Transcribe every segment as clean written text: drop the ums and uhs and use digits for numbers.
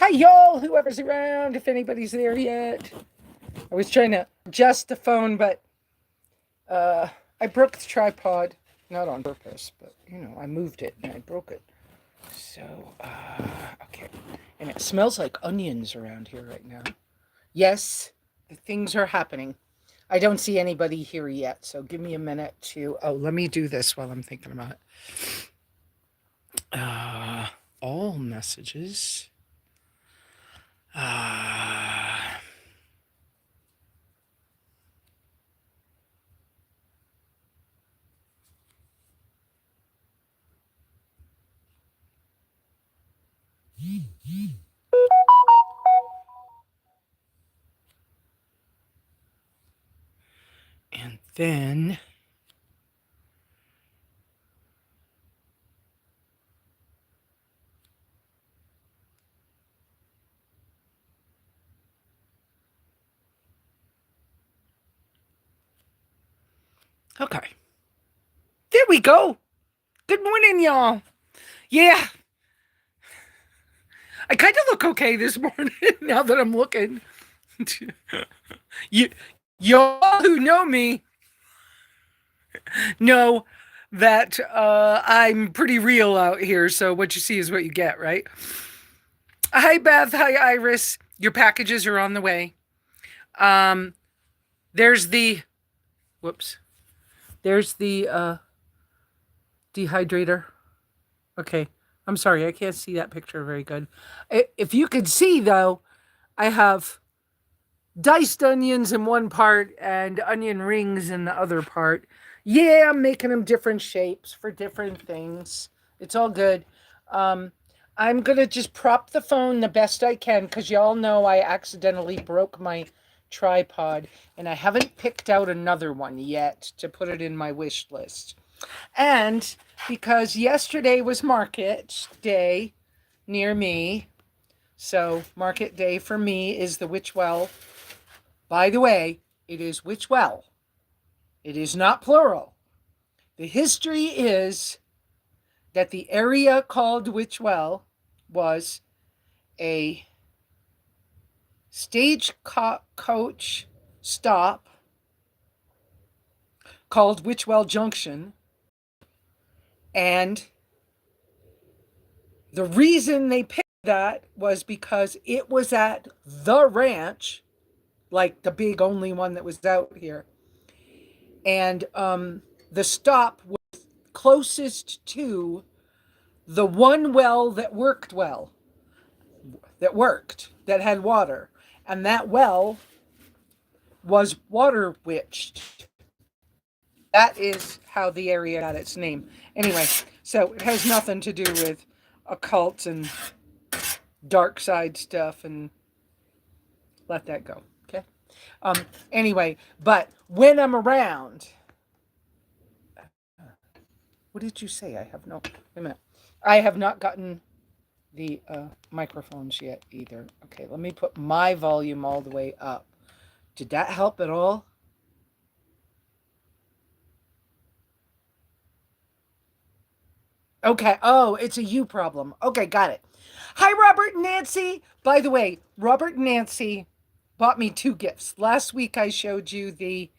Hi, y'all, whoever's around, if anybody's there yet. I was trying to adjust the phone, but I broke the tripod. Not on purpose, but, I moved it and I broke it. So, okay. And it smells like onions around here right now. Yes, the things are happening. I don't see anybody here yet, so give me a minute to. Oh, let me do this while I'm thinking about it. All messages. Uh, and then. Okay. There we go. Good morning, y'all. Yeah, I kind of look okay this morning now that I'm looking. you, y'all who know me know that I'm pretty real out here. So what you see is what you get, right? Hi, Beth. Hi, Iris. Your packages are on the way. Um, there's the, whoops. There's the dehydrator. Okay. I'm sorry, I can't see that picture very good. If you could see, though, I have diced onions in one part and onion rings in the other part. Yeah, I'm making them different shapes for different things. It's all good. Um, I'm going to just prop the phone the best I can because y'all know I accidentally broke my tripod and I haven't picked out another one yet to put it in my wish list. And because yesterday was market day near me, so market day for me is the Witchwell. By the way, it is Witchwell. It is not plural. The history is that the area called Witchwell was a stagecoach stop called Witchwell Junction. And the reason they picked that was because it was at the ranch, like the big only one that was out here. And the stop was closest to the one well that worked that had water. And that well was water witched. That is how the area got its name. Anyway, so it has nothing to do with occult and dark side stuff, and let that go. Okay. Anyway, but when I'm around, what did you say? I have no. Wait a minute. I have not gotten the microphones yet either. Okay, let me put my volume all the way up. Did that help at all? Okay. Oh, it's a you problem. Okay, got it. Hi, Robert and Nancy. By the way, Robert and Nancy bought me two gifts. Last week I showed you the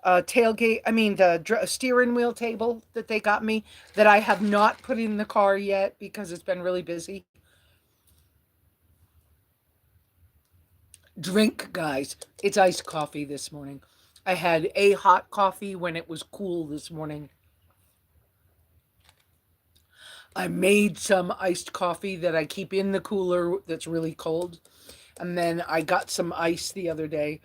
tailgate, I mean, the steering wheel table that they got me that I have not put in the car yet because it's been really busy. Drink, guys. It's iced coffee this morning. I had a hot coffee when it was cool this morning. I made some iced coffee that I keep in the cooler that's really cold. And then I got some ice the other day.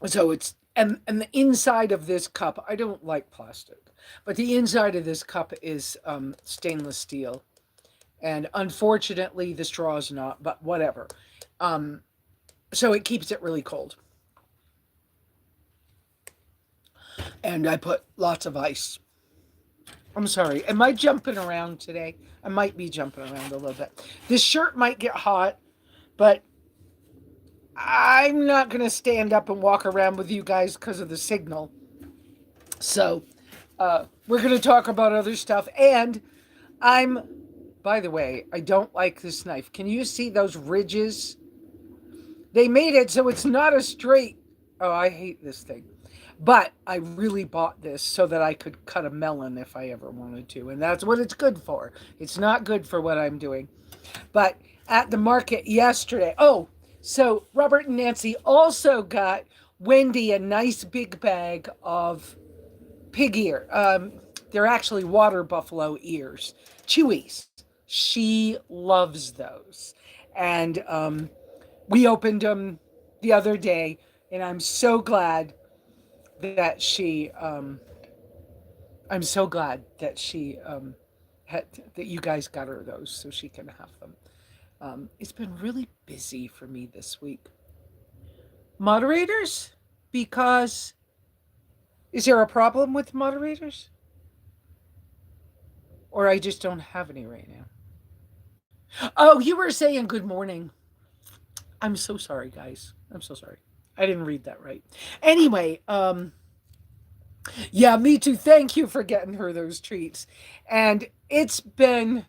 So it's and the inside of this cup, I don't like plastic, but the inside of this cup is stainless steel. And unfortunately the straw is not, but whatever. Um, so it keeps it really cold. And I put lots of ice. I'm sorry. Am I jumping around today? I might be jumping around a little bit. This shirt might get hot, but I'm not going to stand up and walk around with you guys because of the signal. So we're going to talk about other stuff. And I'm By the way, I don't like this knife. Can you see those ridges? They made it so it's not a straight. Oh, I hate this thing. But I really bought this so that I could cut a melon if I ever wanted to. And that's what it's good for. It's not good for what I'm doing. But at the market yesterday, oh, so Robert and Nancy also got Wendy a nice big bag of pig ear. They're actually water buffalo ears, chewies. She loves those. And we opened them the other day, and I'm so glad that I'm so glad that she had that you guys got her those so she can have them. It's been really busy for me this week. Moderators, because is there a problem with moderators, or I just don't have any right now? Oh, you were saying good morning. I'm so sorry, guys. I'm so sorry. I didn't read that right. Anyway, yeah, me too. Thank you for getting her those treats. And it's been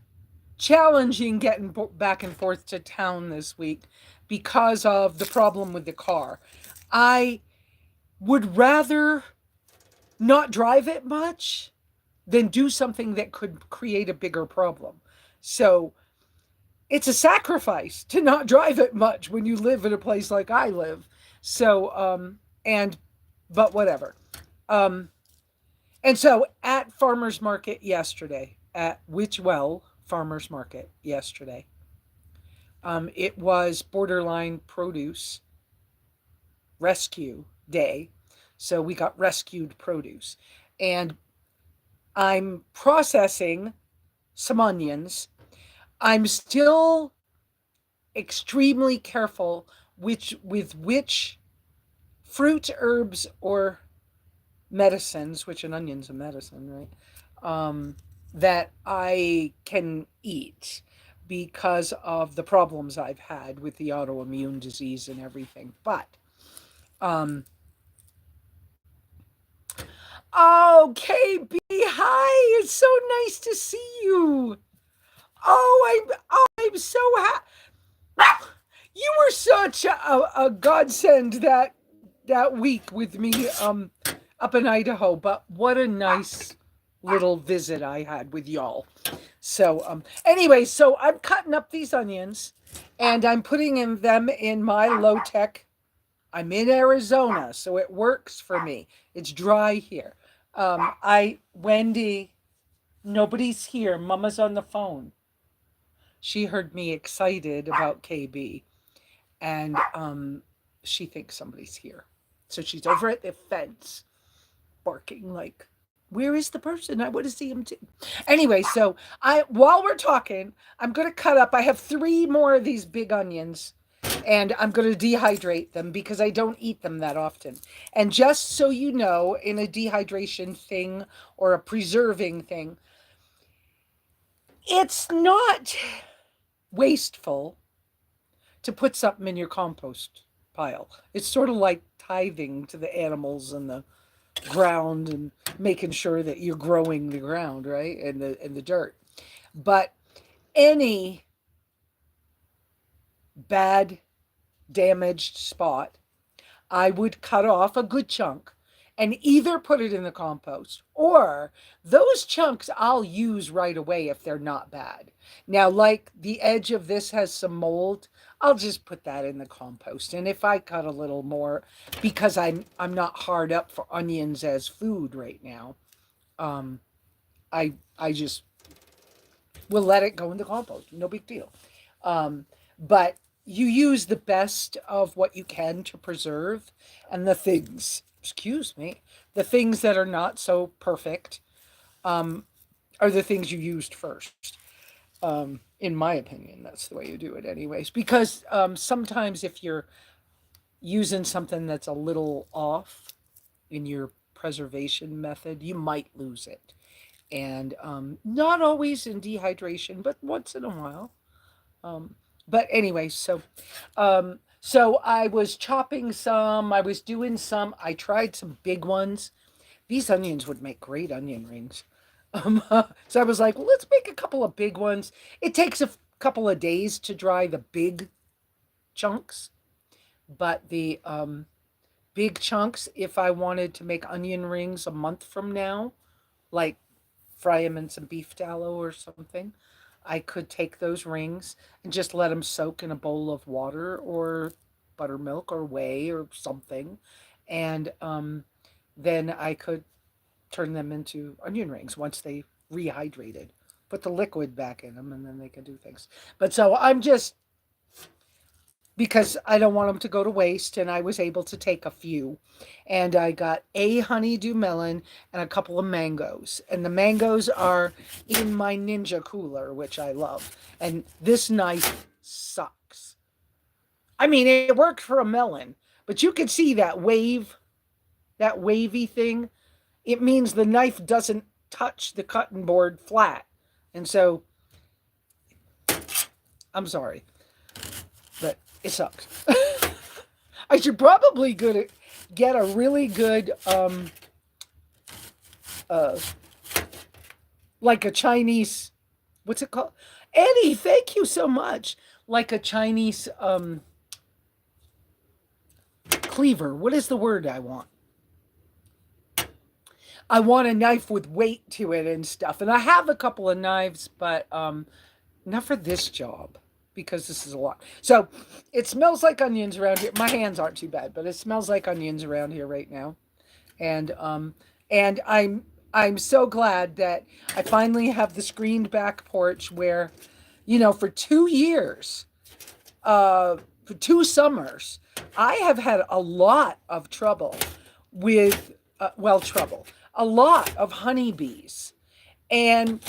challenging getting back and forth to town this week because of the problem with the car. I would rather not drive it much than do something that could create a bigger problem. So it's a sacrifice to not drive it much when you live in a place like I live. So, and, but whatever. Um, and so at Farmer's Market yesterday, at Witchwell Farmer's Market yesterday, it was borderline produce rescue day. So we got rescued produce. And I'm processing some onions. I'm still extremely careful with which fruit, herbs, or medicines, which an onion's a medicine, right? That I can eat because of the problems I've had with the autoimmune disease and everything. But um, oh, KB, hi! It's so nice to see you. I'm so happy. You were such a godsend that week with me up in Idaho. But what a nice little visit I had with y'all. So anyway, so I'm cutting up these onions and I'm putting them in my low tech. I'm in Arizona, so it works for me. It's dry here. Wendy, nobody's here. Mama's on the phone. She heard me excited about KB, and she thinks somebody's here. So she's over at the fence barking like, where is the person? I want to see him too. Anyway, so I while we're talking, I'm gonna cut up. I have 3 more of these big onions, and I'm gonna dehydrate them because I don't eat them that often. And just so you know, in a dehydration thing or a preserving thing, it's not wasteful to put something in your compost pile. It's sort of like tithing to the animals and the ground and making sure that you're growing the ground, right? And the dirt. But any bad damaged spot, I would cut off a good chunk and either put it in the compost or those chunks I'll use right away if they're not bad. Now, like the edge of this has some mold, I'll just put that in the compost. And if I cut a little more, because I'm not hard up for onions as food right now, um, I just will let it go in the compost. No big deal. But you use the best of what you can to preserve, and the things, excuse me, the things that are not so perfect are the things you used first. In my opinion, that's the way you do it, anyways. Because sometimes if you're using something that's a little off in your preservation method, you might lose it. And not always in dehydration, but once in a while. Um, but anyway, so I was chopping some, I was doing some, I tried some big ones. These onions would make great onion rings. So I was like, well, let's make a couple of big ones. It takes a couple of days to dry the big chunks, but the big chunks, if I wanted to make onion rings a month from now, like fry them in some beef tallow or something, I could take those rings and just let them soak in a bowl of water or buttermilk or whey or something. And then I could turn them into onion rings once they rehydrated. Put the liquid back in them and then they can do things. But so I'm just, because I don't want them to go to waste, and I was able to take a few. And I got a honeydew melon and a couple of mangoes. And the mangoes are in my Ninja cooler, which I love. And this knife sucks. I mean, it worked for a melon, but you could see that that wavy thing. It means the knife doesn't touch the cutting board flat. And so, I'm sorry, but it sucks. I should probably get a really good, uh, like a Chinese, what's it called? Eddie, thank you so much. Like a Chinese cleaver. What is the word I want? I want a knife with weight to it and stuff. And I have a couple of knives, but not for this job because this is a lot. So it smells like onions around here. My hands aren't too bad, but it smells like onions around here right now. And I'm so glad that I finally have the screened back porch where, for 2 years, for 2 summers, I have had a lot of trouble with, trouble, a lot of honeybees. And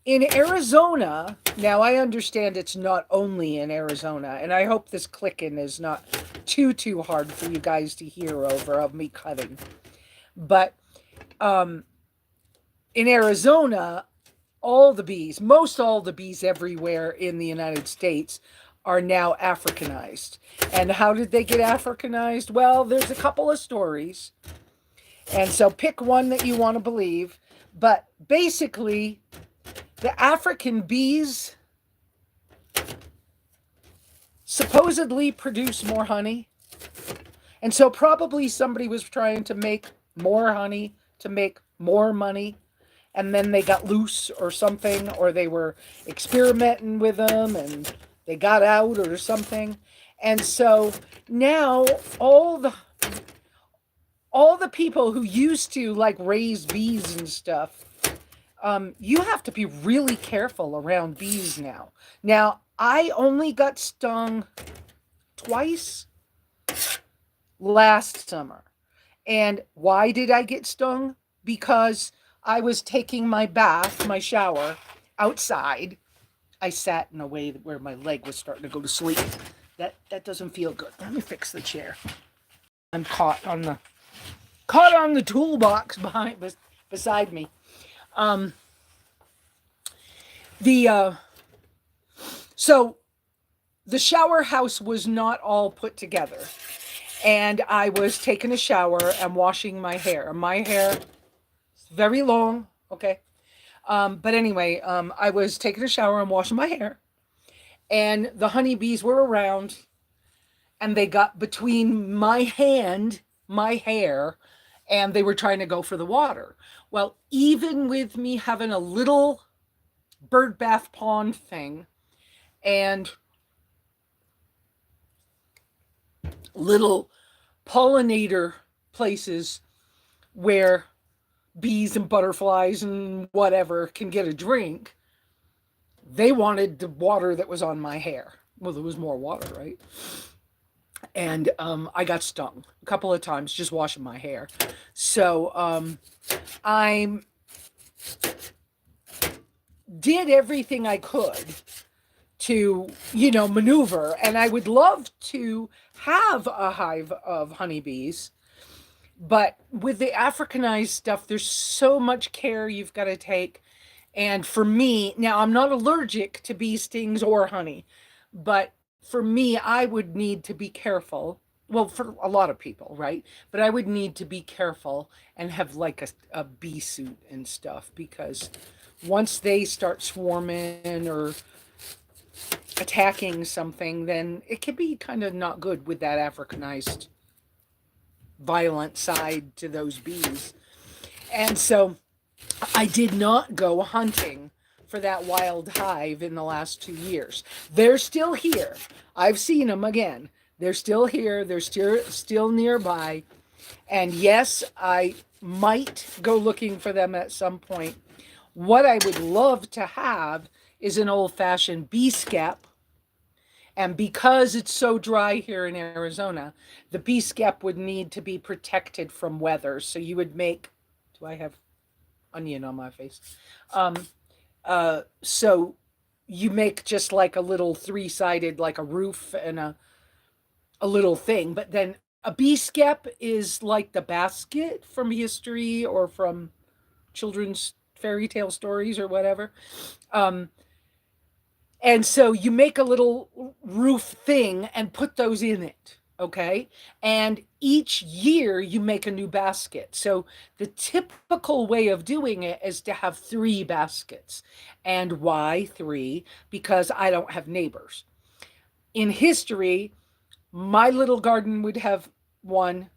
in Arizona, now I understand it's not only in Arizona, and I hope this clicking is not too hard for you guys to hear over of me cutting. But um, in Arizona, most all the bees everywhere in the United States are now Africanized. And how did they get Africanized? Well, there's a couple of stories. And so pick one that you want to believe. But basically, the African bees supposedly produce more honey. And so probably somebody was trying to make more honey to make more money. And then they got loose or something, or they were experimenting with them and they got out or something. And so now all the people who used to like raise bees and stuff, you have to be really careful around bees now. Now, I only got stung twice last summer. And why did I get stung? Because I was taking my bath, my shower, outside. I sat in a way where my leg was starting to go to sleep. That doesn't feel good. Let me fix the chair. I'm caught on the toolbox beside me. Um, the so the shower house was not all put together, and I was taking a shower and washing my hair. My hair is very long, okay. But anyway, I was taking a shower and washing my hair, and the honeybees were around, and they got between my hair, and they were trying to go for the water. Well, even with me having a little bird bath pond thing and little pollinator places where bees and butterflies and whatever can get a drink, they wanted the water that was on my hair. Well, there was more water, right? And I got stung a couple of times just washing my hair. So I did everything I could to, maneuver. And I would love to have a hive of honeybees. But with the Africanized stuff, there's so much care you've got to take. And for me, now I'm not allergic to bee stings or honey, but for me, I would need to be careful. well, for a lot of people, right? But I would need to be careful and have like a bee suit and stuff, because once they start swarming or attacking something, then it can be kind of not good with that Africanized, violent side to those bees. And so I did not go hunting for that wild hive in the last 2 years. They're still here. I've seen them again. They're still here. They're still nearby. And yes, I might go looking for them at some point. What I would love to have is an old-fashioned bee skep. And because it's so dry here in Arizona, the bee skep would need to be protected from weather. So you would make, do I have onion on my face? Um, so you make just like a little three-sided, like a roof and a little thing. But then a bee skep is like the basket from history or from children's fairy tale stories or whatever. Um, and so you make a little roof thing and put those in it. Okay. And each year you make a new basket. So the typical way of doing it is to have three baskets. And why three? Because I don't have neighbors. In history, my little garden would have one.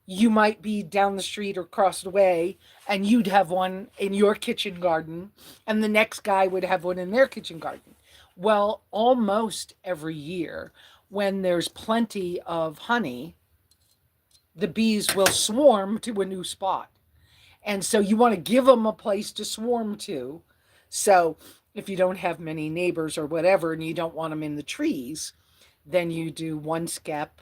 You might be down the street or across the way, and you'd have one in your kitchen garden, and the next guy would have one in their kitchen garden. Well, almost every year, when there's plenty of honey, the bees will swarm to a new spot. And so you want to give them a place to swarm to. So if you don't have many neighbors or whatever, and you don't want them in the trees, then you do one skep.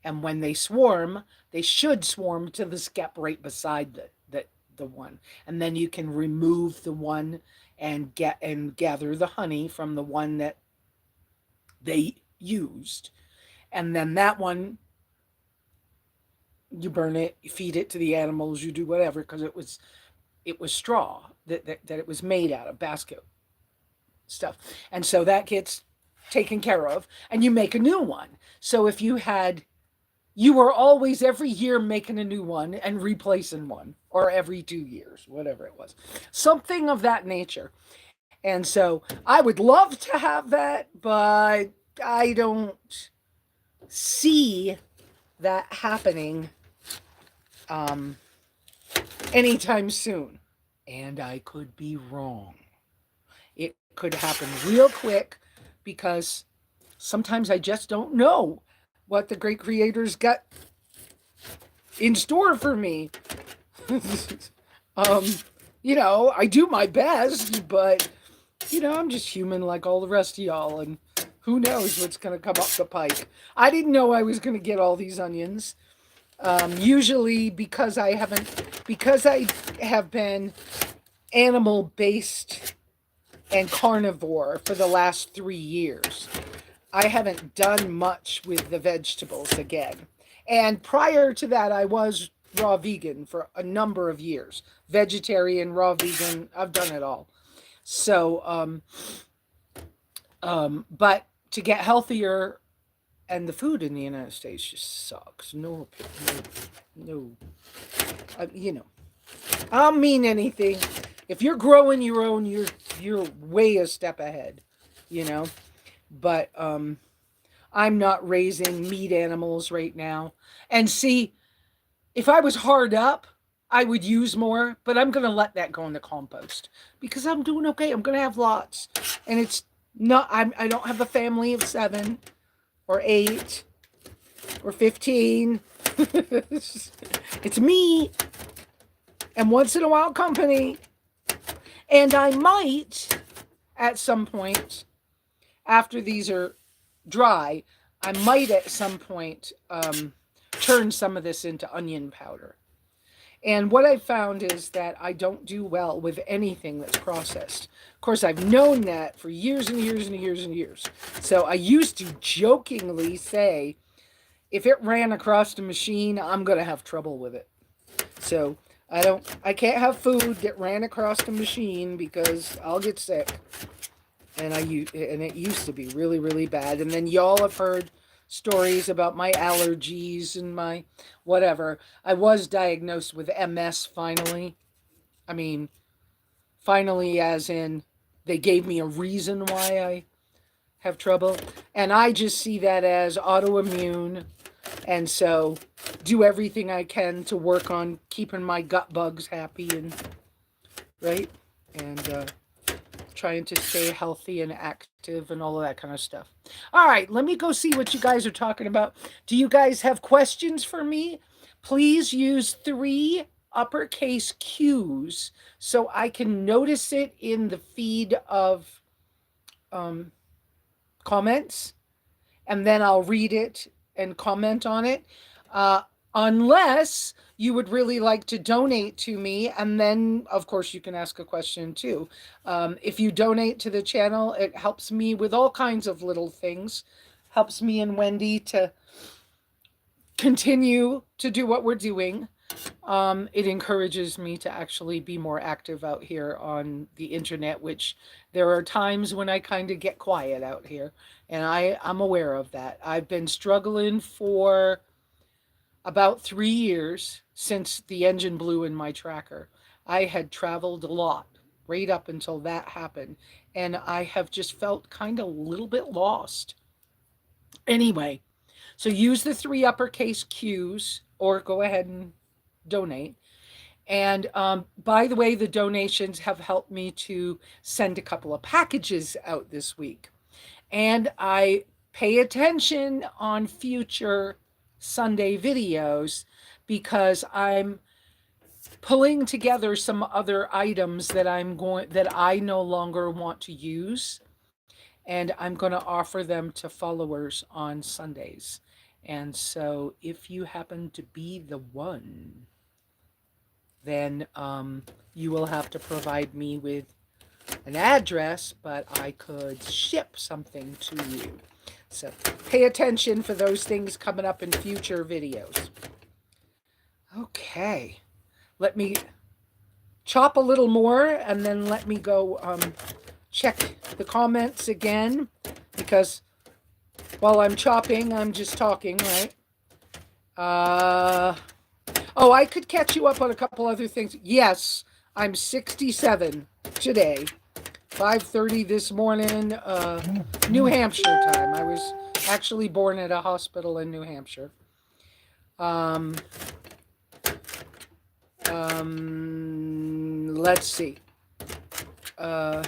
And when they swarm, they should swarm to the skep right beside the one. And then you can remove the one and gather the honey from the one that they used. And then that one, you burn it, you feed it to the animals, you do whatever, because it was straw that it was made out of, basket stuff. And so that gets taken care of, and you make a new one. So if you were always every year making a new one and replacing one, or every 2 years, whatever it was, something of that nature. And so I would love to have that, but I don't see that happening um, anytime soon. And I could be wrong. It could happen real quick, because sometimes I just don't know what the great creators got in store for me. um, I do my best, but I'm just human like all the rest of y'all, and who knows what's going to come up the pike. I didn't know I was going to get all these onions. Usually because I have been animal based and carnivore for the last 3 years, I haven't done much with the vegetables again. And prior to that, I was raw vegan for a number of years. Vegetarian, raw vegan, I've done it all. So, but to get healthier, and the food in the United States just sucks. No, no, you know, I don't mean anything. If you're growing your own, you're way a step ahead, you know. But I'm not raising meat animals right now. And see, if I was hard up, I would use more, but I'm going to let that go in the compost because I'm doing okay. I'm going to have lots. And it's not, I don't have a family of 7 or 8 or 15. It's me. And once in a while, company. And I might, at some point, after these are dry, I might at some point turn some of this into onion powder. And what I found is that I don't do well with anything that's processed. Of course, I've known that for years and years and years and years. So I used to jokingly say, if it ran across the machine, I'm going to have trouble with it. So I can't have food that ran across the machine because I'll get sick. And it used to be really, really bad. And then y'all have heard stories about my allergies and my whatever. I was diagnosed with MS finally. I mean, finally, as in they gave me a reason why I have trouble. And I just see that as autoimmune. And so do everything I can to work on keeping my gut bugs happy and right. And trying to stay healthy and active and all of that kind of stuff. All right, let me go see what you guys are talking about. Do you guys have questions for me? Please use 3 uppercase Qs so I can notice it in the feed of um, comments, and then I'll read it and comment on it. Uh, Unless you would really like to donate to me, and then, of course, you can ask a question too. If you donate to the channel, it helps me with all kinds of little things. Helps me and Wendy to continue to do what we're doing. It encourages me to actually be more active out here on the internet, which there are times when I kind of get quiet out here, and I'm aware of that. I've been struggling for about 3 years since the engine blew in my tracker. I had traveled a lot right up until that happened, and I have just felt kind of a little bit lost. Anyway, so use the 3 uppercase Qs or go ahead and donate. And by the way, the donations have helped me to send a couple of packages out this week. And I pay attention on future Sunday videos because I'm pulling together some other items that I no longer want to use, and I'm going to offer them to followers on Sundays. And so if you happen to be the one, then you will have to provide me with an address, but I could ship something to you. So pay attention for those things coming up in future videos. Okay, let me chop a little more and then let me go check the comments again, because while I'm chopping, I'm just talking, right? Oh, I could catch you up on a couple other things. Yes, I'm 67 today. 5:30 this morning, New Hampshire time. I was actually born at a hospital in New Hampshire. Let's see. I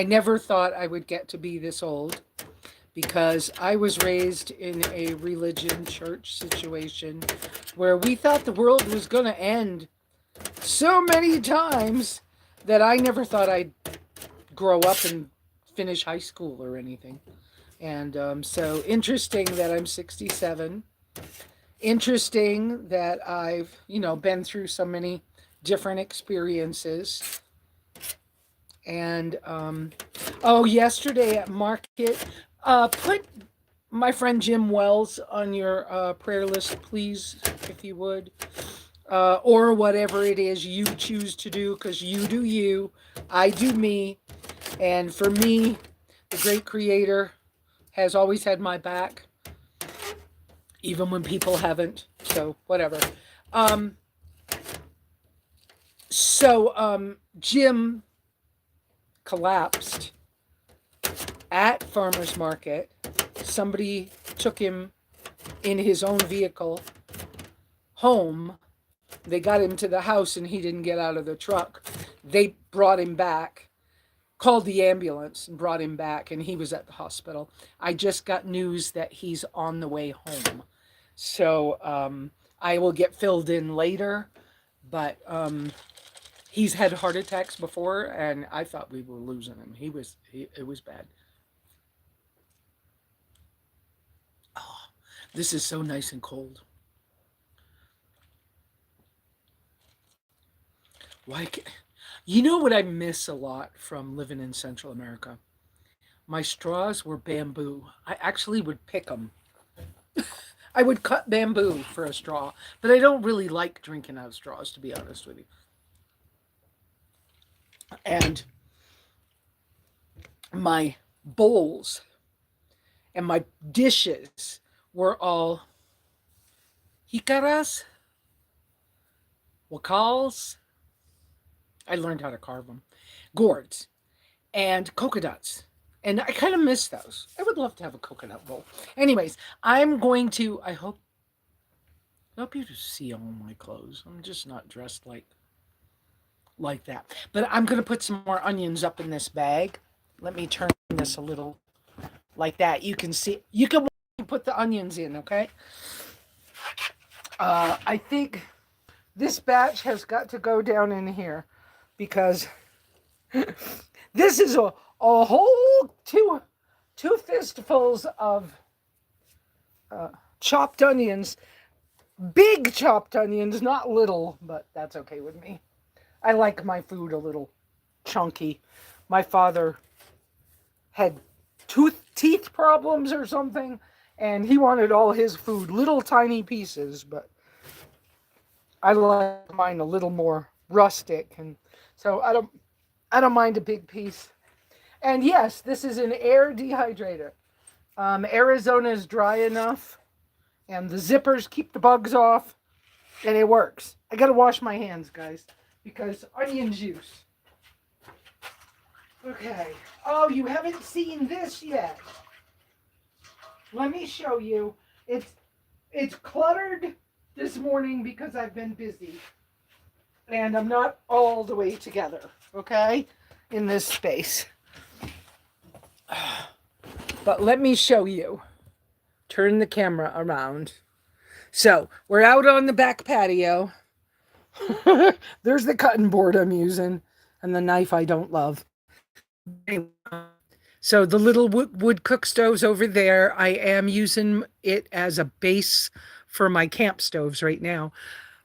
never thought I would get to be this old, because I was raised in a religion church situation where we thought the world was going to end so many times that I never thought I'd grow up and finish high school or anything. And so interesting that I'm 67. Interesting that I've, been through so many different experiences. And, yesterday at market, put my friend Jim Wells on your prayer list, please, if you would. Or whatever it is you choose to do, because you do you, I do me. And for me, the great creator has always had my back, even when people haven't. So whatever. Jim collapsed at farmer's market. Somebody took him in his own vehicle home. They got him to the house and he didn't get out of the truck. They brought him back, called the ambulance and brought him back, and he was at the hospital. I just got news that he's on the way home. So I will get filled in later, but he's had heart attacks before, and I thought we were losing him. It was bad. Oh, this is so nice and cold. Why? You know what I miss a lot from living in Central America? My straws were bamboo. I actually would pick them. I would cut bamboo for a straw, but I don't really like drinking out of straws, to be honest with you. And my bowls and my dishes were all jicaras, wakals. I learned how to carve them, gourds, and coconuts. And I kind of miss those. I would love to have a coconut bowl. Anyways, I'm going to, I hope you see all my clothes. I'm just not dressed like that. But I'm going to put some more onions up in this bag. Let me turn this a little like that. You can see, you can put the onions in, okay? I think this batch has got to go down in here because this is a whole two fistfuls of chopped onions. Big chopped onions, not little, but that's okay with me. I like my food a little chunky. My father had teeth problems or something, and he wanted all his food little tiny pieces, but I like mine a little more rustic, and so I don't mind a big piece. And yes, this is an air dehydrator. Arizona is dry enough, and the zippers keep the bugs off, and it works. I gotta wash my hands, guys, because onion juice. Okay. Oh, you haven't seen this yet. Let me show you. It's cluttered this morning because I've been busy. And I'm not all the way together, okay? In this space. But let me show you. Turn the camera around. So, we're out on the back patio. There's the cutting board I'm using and the knife I don't love. So the little wood cook stove's over there. I am using it as a base for my camp stoves right now.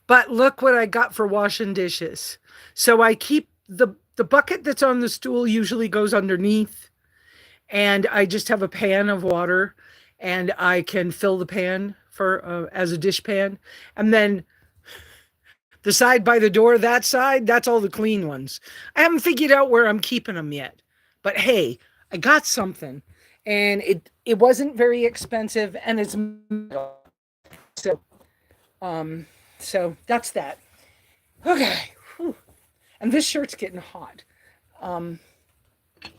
But look what I got for washing dishes. So I keep the bucket that's on the stool usually goes underneath, and I just have a pan of water, and I can fill the pan for as a dish pan, and then the side by the door, that side, that's all the clean ones. I haven't figured out where I'm keeping them yet. But hey, I got something. And it wasn't very expensive, and it's metal. So so that's that. Okay. Whew. And this shirt's getting hot.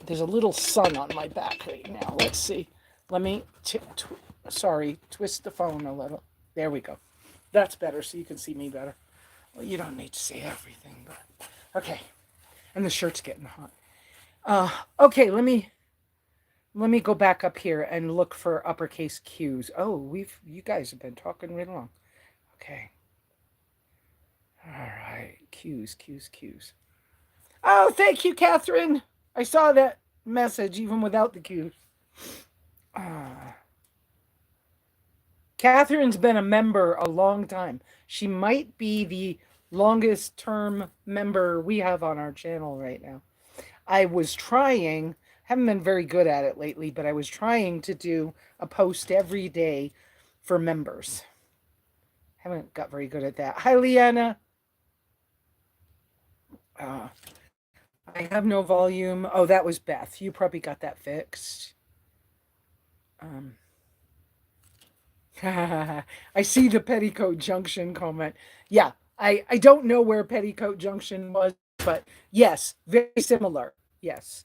There's a little sun on my back right now. Let's see. Let me twist the phone a little. There we go. That's better so you can see me better. Well, you don't need to see everything, but okay. And the shirt's getting hot. Okay, let me go back up here and look for uppercase Q's. Oh, you guys have been talking right along. Okay. All right, Q's. Oh, thank you, Catherine. I saw that message even without the Q's. Catherine's been a member a long time. She might be the longest term member we have on our channel right now. I was trying, haven't been very good at it lately, but I was trying to do a post every day for members. Haven't got very good at that. Hi, Leanna. I have no volume. Oh, that was Beth. You probably got that fixed. I see the Petticoat Junction comment. Yeah, I don't know where Petticoat Junction was, but yes, very similar. Yes.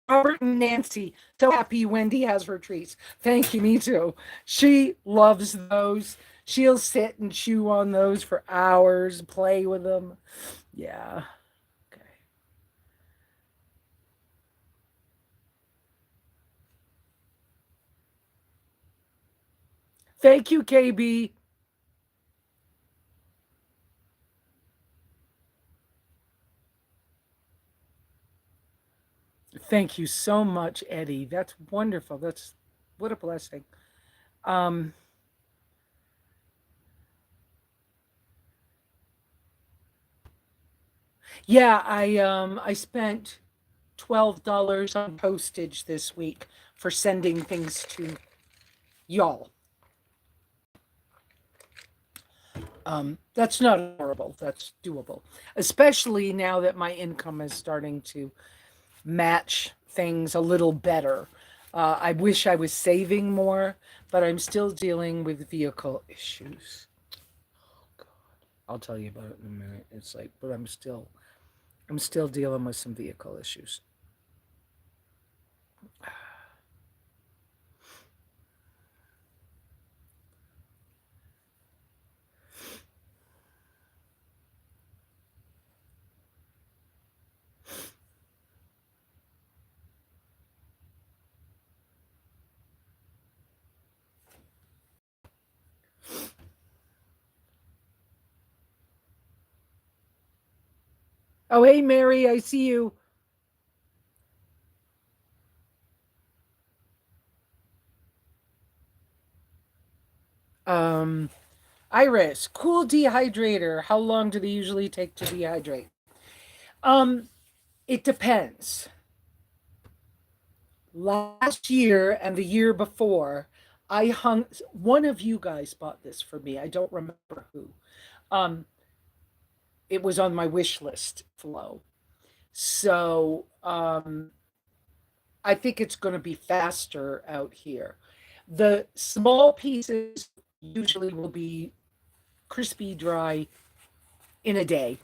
Robert and Nancy, so happy Wendy has her treats. Thank you, me too. She loves those. She'll sit and chew on those for hours, play with them. Yeah. Okay. Thank you, KB. Thank you so much, Eddie. That's wonderful. That's what a blessing. Um, yeah, I spent $12 on postage this week for sending things to y'all. That's not horrible. That's doable, especially now that my income is starting to match things a little better. I wish I was saving more, but I'm still dealing with vehicle issues. God, I'll tell you about it in a minute. It's like, but I'm still dealing with some vehicle issues. Oh, hey, Mary, I see you. Um, Iris, cool dehydrator. How long do they usually take to dehydrate? Um, it depends. Last year and the year before, I hung. One of you guys bought this for me. I don't remember who. Um, it was on my wish list flow. So I think it's going to be faster out here. The small pieces usually will be crispy dry in a day,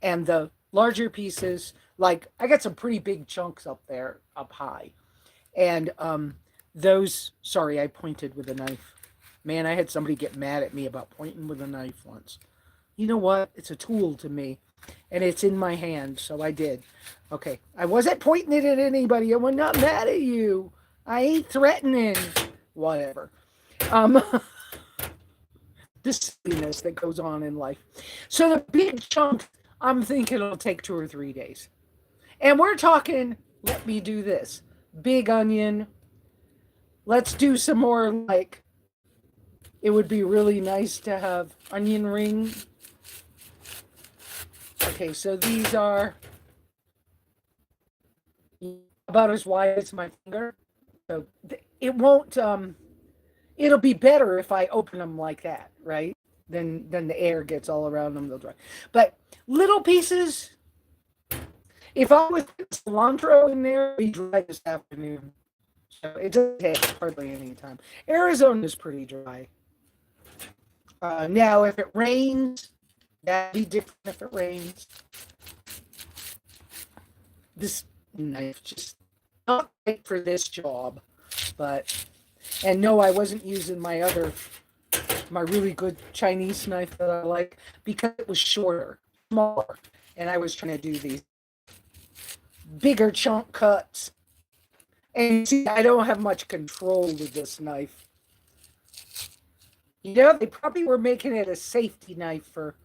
and the larger pieces, like I got some pretty big chunks up there, up high, and those. Sorry, I pointed with a knife. Man, I had somebody get mad at me about pointing with a knife once. You know what? It's a tool to me, and it's in my hand, so I did. Okay, I wasn't pointing it at anybody. I'm not mad at you. I ain't threatening. Whatever. Um, the silliness that goes on in life. So the big chunk, I'm thinking it'll take 2 or 3 days. And we're talking, let me do this. Big onion. Let's do some more like it would be really nice to have onion ring. Okay, so these are about as wide as my finger. So it won't it'll be better if I open them like that, right? Then the air gets all around them, they'll dry. But little pieces, if I was cilantro in there, it'd be dry this afternoon. So it doesn't take hardly any time. Arizona is pretty dry. Now, if it rains, that'd be different if it rains. This knife just not right for this job, but and no, I wasn't using my really good Chinese knife that I like because it was shorter, smaller, and I was trying to do these bigger chunk cuts. And see, I don't have much control with this knife. You know, they probably were making it a safety knife for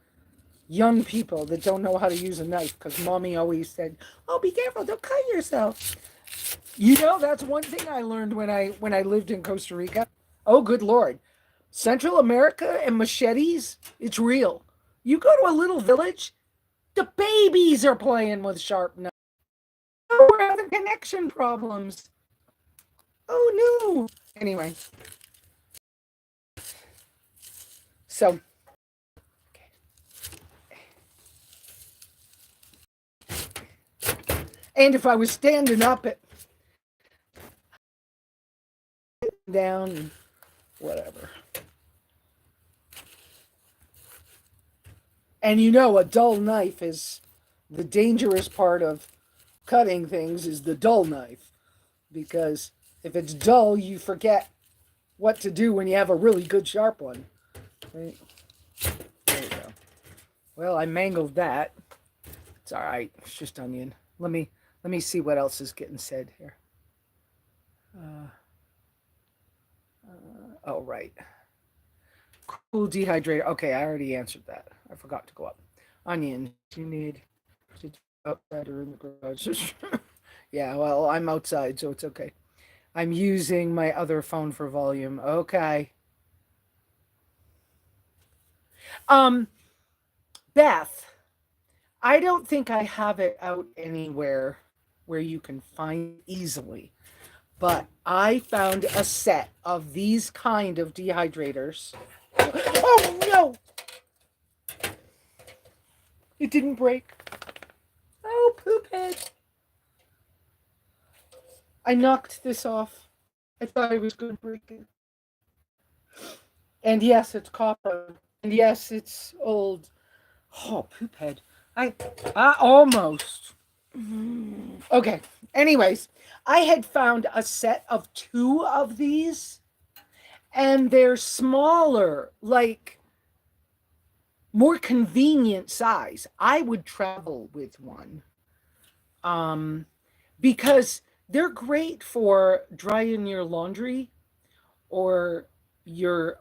young people that don't know how to use a knife because mommy always said, "Oh, be careful, don't cut yourself." You know, that's one thing I learned when I lived in Costa Rica. Oh, good lord. Central America and machetes, it's real. You go to a little village, the babies are playing with sharp knives. Oh, we're having connection problems. Oh no. Anyway, so and if I was standing up it down whatever. And you know a dull knife is the dangerous part of cutting things is the dull knife because if it's dull you forget what to do when you have a really good sharp one. Right? There you go. Well, I mangled that. It's all right. It's just onion. Let me see what else is getting said here. Uh, oh right, cool dehydrator. Okay, I already answered that. I forgot to go up. Onions you need to outside or in the garage. Yeah, well I'm outside, so it's okay. I'm using my other phone for volume. Okay. Um, Beth, I don't think I have it out anywhere where you can find easily, but I found a set of these kind of dehydrators Oh no! It didn't break. Oh, poop head. I knocked this off. I thought I was going to break it. And yes, it's copper. And yes, it's old. Oh, poop head. I almost. Okay. Anyways, I had found a set of 2 of these, and they're smaller, like more convenient size. I would travel with one. Um, because they're great for drying your laundry or your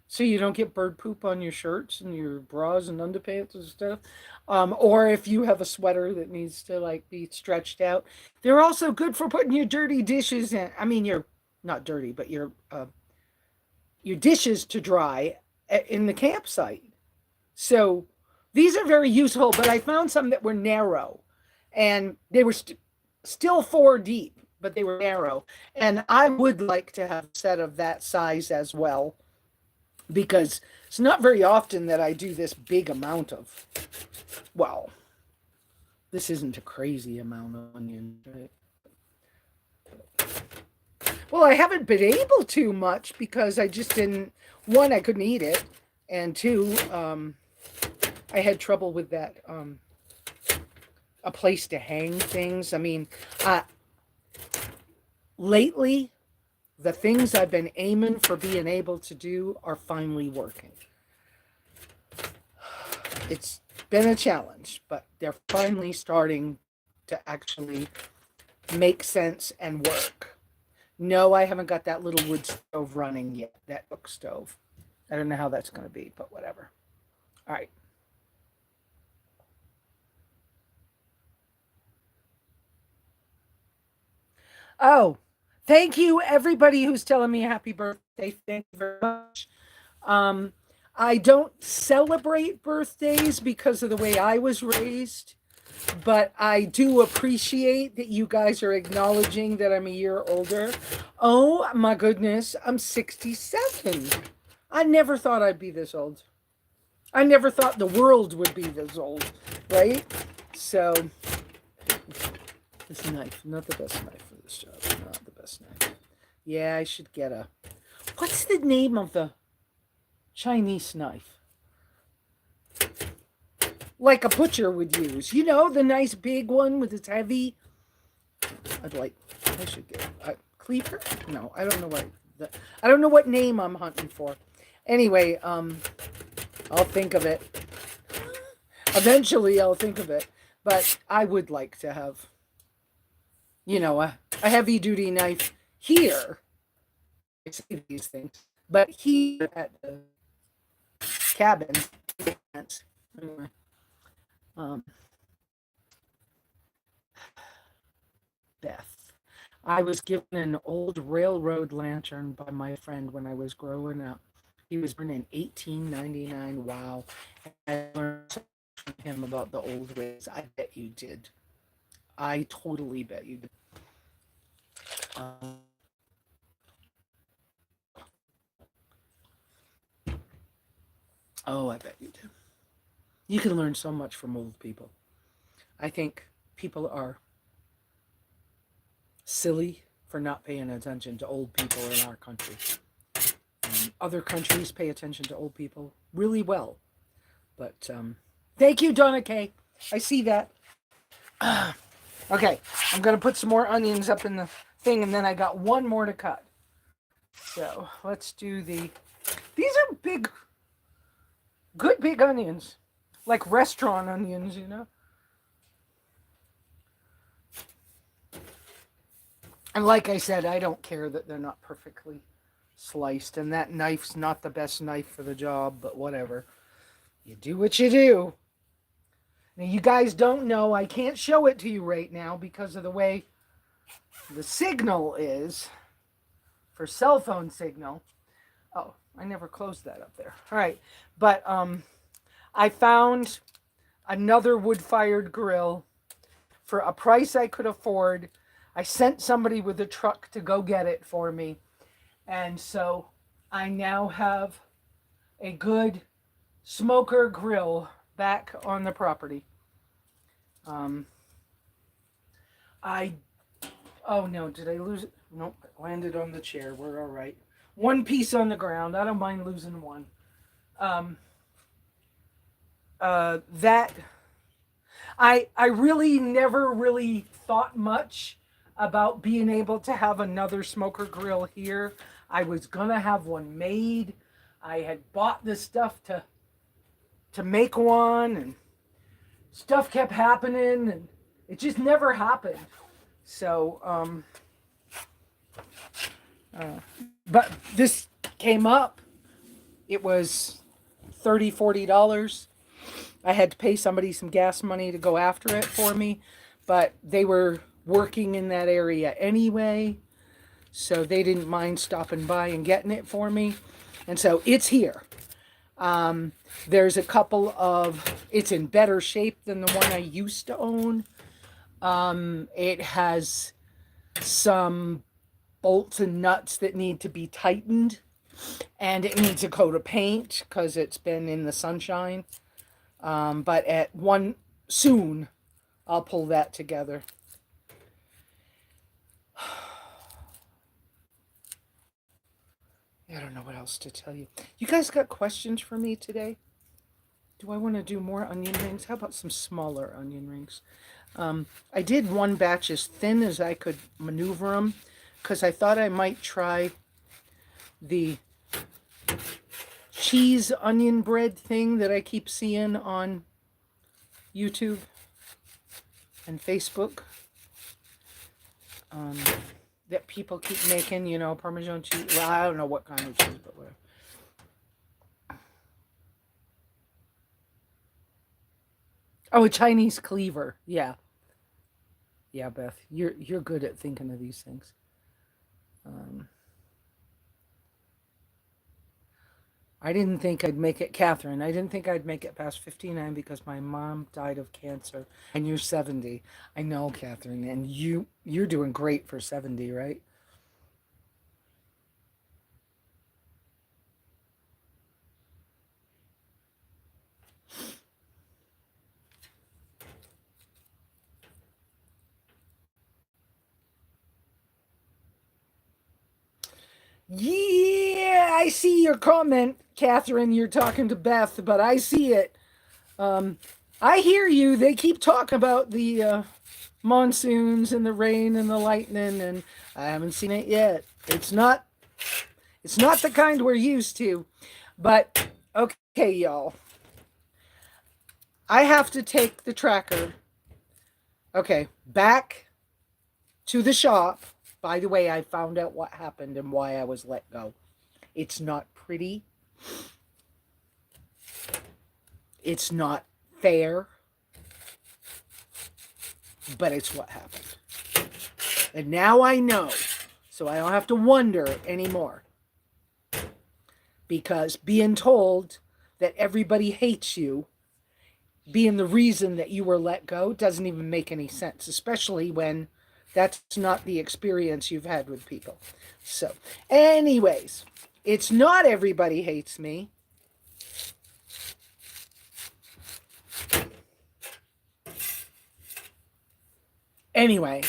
so you don't get bird poop on your shirts and your bras and underpants and stuff. Or if you have a sweater that needs to like be stretched out. They're also good for putting your dirty dishes in. I mean, you're not dirty, but your dishes to dry in the campsite. So these are very useful, but I found some that were narrow and they were still 4 deep, but they were narrow. And I would like to have a set of that size as well, because it's not very often that I do this big amount of, well, this isn't a crazy amount of onions, right? Well, I haven't been able to much because I just didn't, one, I couldn't eat it, and 2, I had trouble with that, a place to hang things. I mean, lately, the things I've been aiming for being able to do are finally working. It's been a challenge, but they're finally starting to actually make sense and work. No, I haven't got that little wood stove running yet, that cook stove. I don't know how that's going to be, but whatever. All right. Oh, thank you, everybody who's telling me happy birthday. Thank you very much. Um, I don't celebrate birthdays because of the way I was raised, but I do appreciate that you guys are acknowledging that I'm a year older. Oh my goodness, I'm 67. I never thought I'd be this old. I never thought the world would be this old, right? So, this knife, not the best knife for this job. Not the best knife. Yeah, I should get a. What's the name of the Chinese knife? Like a butcher would use. You know, the nice big one with its heavy. I'd like. I should get a cleaver. No, I don't know what. I don't know what name I'm hunting for. Anyway, I'll think of it. Eventually, I'll think of it. But I would like to have, a heavy duty knife here. I say these things, but here at the cabin. Anyway, um, Beth. I was given an old railroad lantern by my friend when I was growing up. He was born in 1899. Wow. I learned from him about the old ways. I bet you did. I totally bet you did. Um, oh, I bet you did. You can learn so much from old people. I think people are silly for not paying attention to old people in our country. Other countries pay attention to old people really well. But thank you, Donna Kay. I see that. Okay, I'm going to put some more onions up in the thing, and then I got one more to cut. So let's do the... These are big, good big onions. Like restaurant onions, And like I said, I don't care that they're not perfectly sliced. And that knife's not the best knife for the job, but whatever. You do what you do. Now, you guys don't know, I can't show it to you right now because of the way the signal is for cell phone signal. Oh, I never closed that up there. All right. But I found another wood-fired grill for a price I could afford. I sent somebody with a truck to go get it for me. And so I now have a good smoker grill back on the property. Um, I Oh no, did I lose it? Nope, it landed on the chair. We're all right. One piece on the ground. I don't mind losing one. Um, that I really never really thought much about being able to have another smoker grill here. I was gonna have one made. I had bought the stuff to make one, and stuff kept happening, and it just never happened. So, but this came up. It was $30, $40. I had to pay somebody some gas money to go after it for me, but they were working in that area anyway, so they didn't mind stopping by and getting it for me. And so it's here. There's a couple of, it's in better shape than the one I used to own. It has some bolts and nuts that need to be tightened, and it needs a coat of paint because it's been in the sunshine. But at one soon, I'll pull that together. I don't know what else to tell you. You guys got questions for me today? Do I want to do more onion rings? How about some smaller onion rings? I did one batch as thin as I could maneuver them because I thought I might try the cheese onion bread thing that I keep seeing on YouTube and Facebook. That people keep making, you know, Parmesan cheese. Well, I don't know what kind of cheese, but whatever. Oh, a Chinese cleaver. Yeah. Yeah, Beth. You're good at thinking of these things. I didn't think I'd make it, Catherine. I didn't think I'd make it past 59 because my mom died of cancer, and you're 70. I know, Catherine, and you're doing great for 70, right? Yeah, I see your comment, Catherine. You're talking to Beth, but I see it. Um, I hear you. They keep talking about the monsoons and the rain and the lightning, and I haven't seen it yet. It's not the kind we're used to. But okay, y'all. I have to take the tracker. Okay, back to the shop. By the way, I found out what happened and why I was let go. It's not pretty. It's not fair. But it's what happened. And now I know. So I don't have to wonder anymore. Because being told that everybody hates you, being the reason that you were let go, doesn't even make any sense, especially when that's not the experience you've had with people. So, anyways, it's not everybody hates me. Anyway,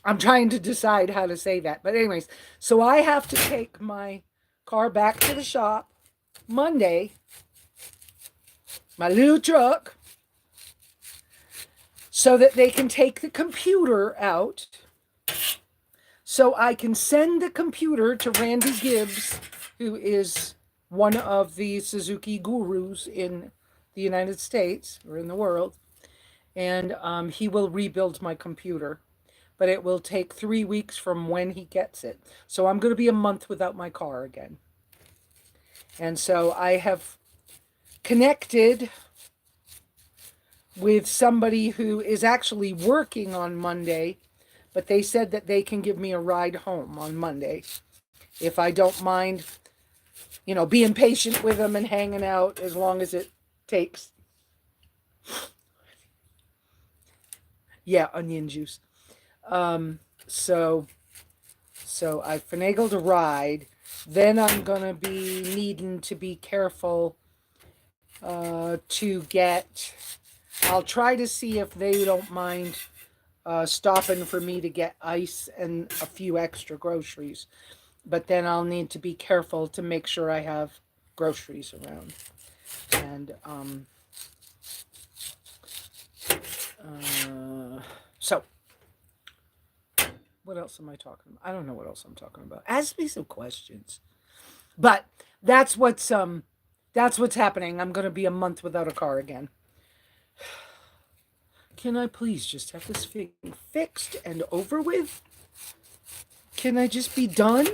I'm trying to decide how to say that. But anyways, so I have to take my car back to the shop Monday, my little truck, so that they can take the computer out, so I can send the computer to Randy Gibbs, who is one of the Suzuki gurus in the United States or in the world, and he will rebuild my computer. But it will take 3 weeks from when he gets it. So I'm going to be a month without my car again. And so I have connected with somebody who is actually working on Monday, but they said that they can give me a ride home on Monday if I don't mind, you know, being patient with them and hanging out as long as it takes. Yeah, onion juice. So So I finagled a ride. Then I'm going to be needing to be careful to get. I'll try to see if they don't mind stopping for me to get ice and a few extra groceries. But then I'll need to be careful to make sure I have groceries around. And so, what else am I talking about? I don't know what else I'm talking about. Ask me some questions. But that's what's happening. I'm going to be a month without a car again. Can I please just have this thing fixed and over with? Can I just be done?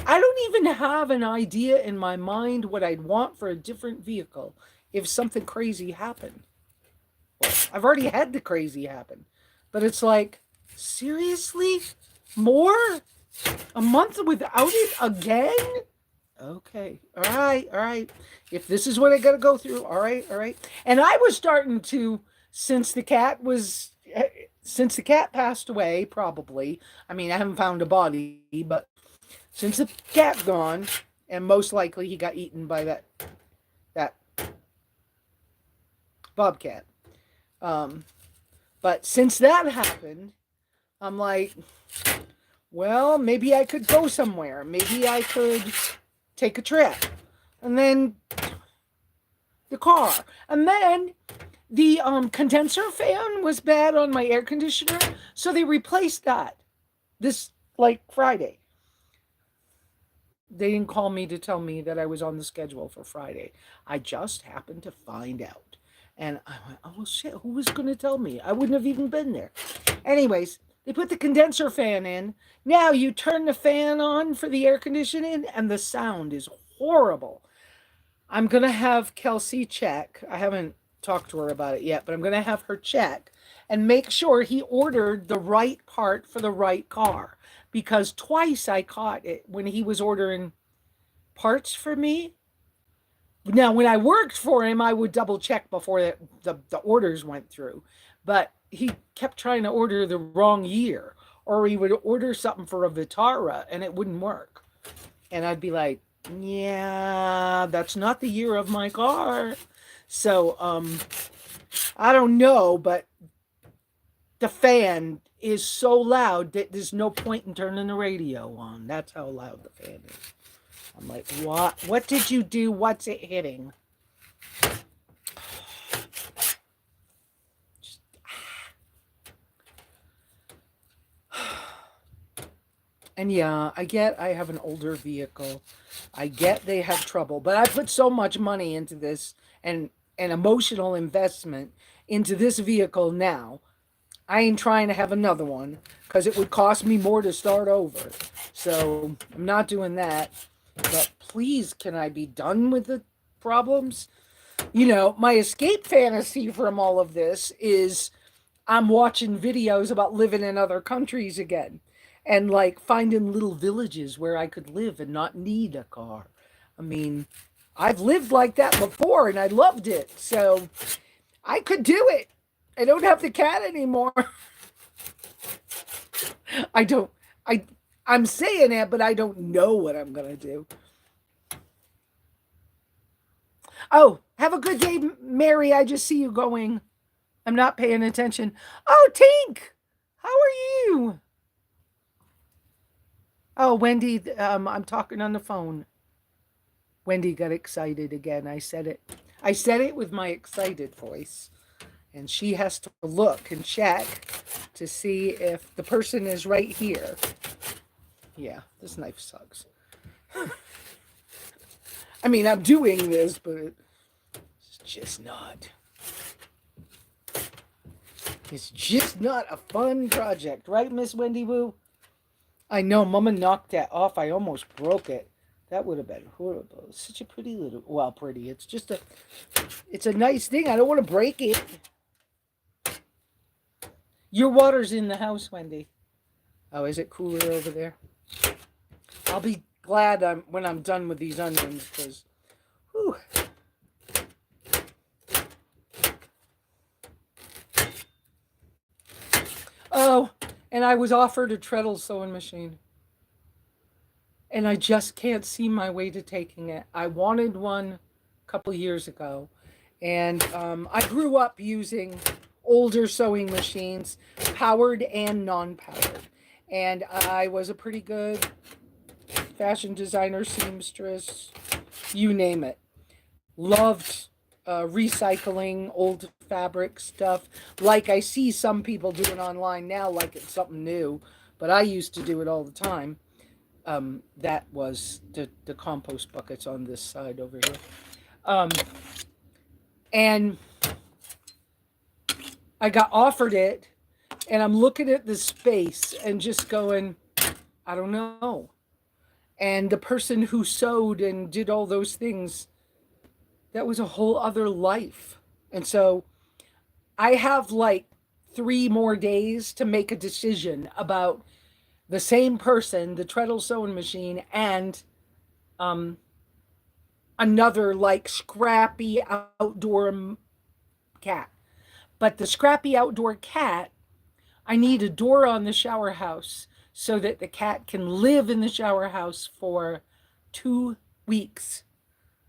I don't even have an idea in my mind what I'd want for a different vehicle if something crazy happened. Well, I've already had the crazy happen. But it's like, seriously? More? A month without it again? Okay. All right. All right. If this is what I got to go through, all right. All right. And I was starting to, since the cat passed away, probably. I mean, I haven't found a body, but since the cat gone, and most likely he got eaten by that bobcat. But since that happened, I'm like, well, maybe I could go somewhere. Maybe I could take a trip. And then the car. And then the condenser fan was bad on my air conditioner. So they replaced that this like Friday. They didn't call me to tell me that I was on the schedule for Friday. I just happened to find out. And I went, oh shit, who was going to tell me? I wouldn't have even been there. Anyways, they put the condenser fan in. Now you turn the fan on for the air conditioning and the sound is horrible. I'm going to have Kelsey check. I haven't talked to her about it yet, but I'm going to have her check and make sure he ordered the right part for the right car. Because twice I caught it when he was ordering parts for me. Now, when I worked for him, I would double check before the orders went through. But he kept trying to order the wrong year. Or he would order something for a Vitara and it wouldn't work. And I'd be like, yeah, that's not the year of my car. So, I don't know, but the fan is so loud that there's no point in turning the radio on. That's how loud the fan is. I'm like, what? What did you do? What's it hitting? And yeah, I get I have an older vehicle. I get they have trouble, but I put so much money into this and an emotional investment into this vehicle now. I ain't trying to have another one because it would cost me more to start over. So I'm not doing that. But please, can I be done with the problems? You know, my escape fantasy from all of this is I'm watching videos about living in other countries again and like finding little villages where I could live and not need a car. I mean, I've lived like that before and I loved it. So I could do it. I don't have the cat anymore. I don't, I'm saying it, but I don't know what I'm going to do. Oh, have a good day, Mary. I just see you going. I'm not paying attention. Oh, Tink, how are you? Oh, Wendy, I'm talking on the phone. Wendy got excited again. I said it. I said it with my excited voice. And she has to look and check to see if the person is right here. Yeah, this knife sucks. I mean, I'm doing this, but it's just not. It's just not a fun project, right, Miss Wendy Woo? I know, Mama knocked that off. I almost broke it. That would have been horrible. It's such a pretty little, well, pretty. It's just it's a nice thing. I don't want to break it. Your water's in the house, Wendy. Oh, is it cooler over there? I'll be glad when I'm done with these onions, because, whew. Oh, and I was offered a treadle sewing machine, and I just can't see my way to taking it. I wanted one a couple years ago, and I grew up using older sewing machines, powered and non-powered, and I was a pretty good fashion designer, seamstress, you name it. Loved recycling old fabric stuff, like I see some people doing online now, like it's something new, but I used to do it all the time. That was the compost buckets on this side over here. Um, and I got offered it, and I'm looking at the space and just going, I don't know. And the person who sewed and did all those things, that was a whole other life. And so I have like 3 more days to make a decision about the same person, the treadle sewing machine, and um, another like scrappy outdoor cat. But the scrappy outdoor cat, I need a door on the shower house so that the cat can live in the shower house for 2 weeks,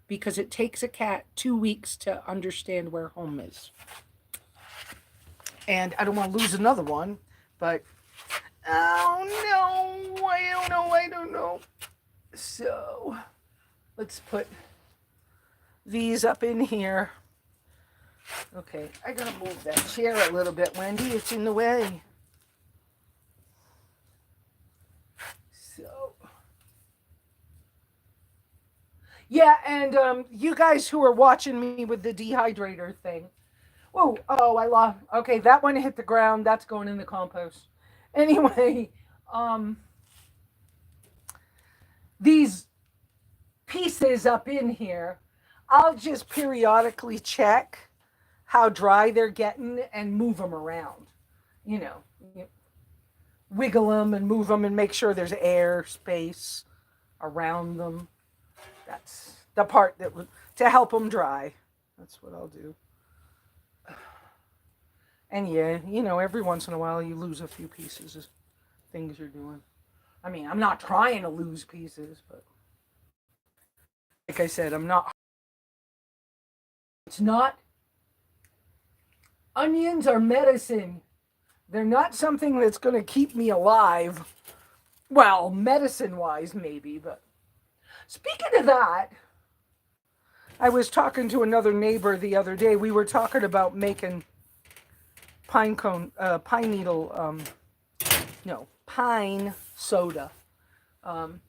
because it takes a cat 2 weeks to understand where home is. And I don't want to lose another one, but oh no, I don't know. So let's put these up in here. Okay, I gotta move that chair a little bit, Wendy. It's in the way. So, yeah, and you guys who are watching me with the dehydrator thing. Whoa, oh, I lost. Okay, that one hit the ground. That's going in the compost. Anyway, um, these pieces up in here, I'll just periodically check how dry they're getting and move them around. You know, wiggle them and move them and make sure there's air space around them. That's the part that would to help them dry. That's what I'll do. And yeah, every once in a while you lose a few pieces of things you're doing. I mean, I'm not trying to lose pieces, but like I said, I'm not. It's not. Onions are medicine. They're not something that's going to keep me alive. Well, medicine wise, maybe, but speaking of that, I was talking to another neighbor the other day. We were talking about making pine needle, no, pine soda. Um,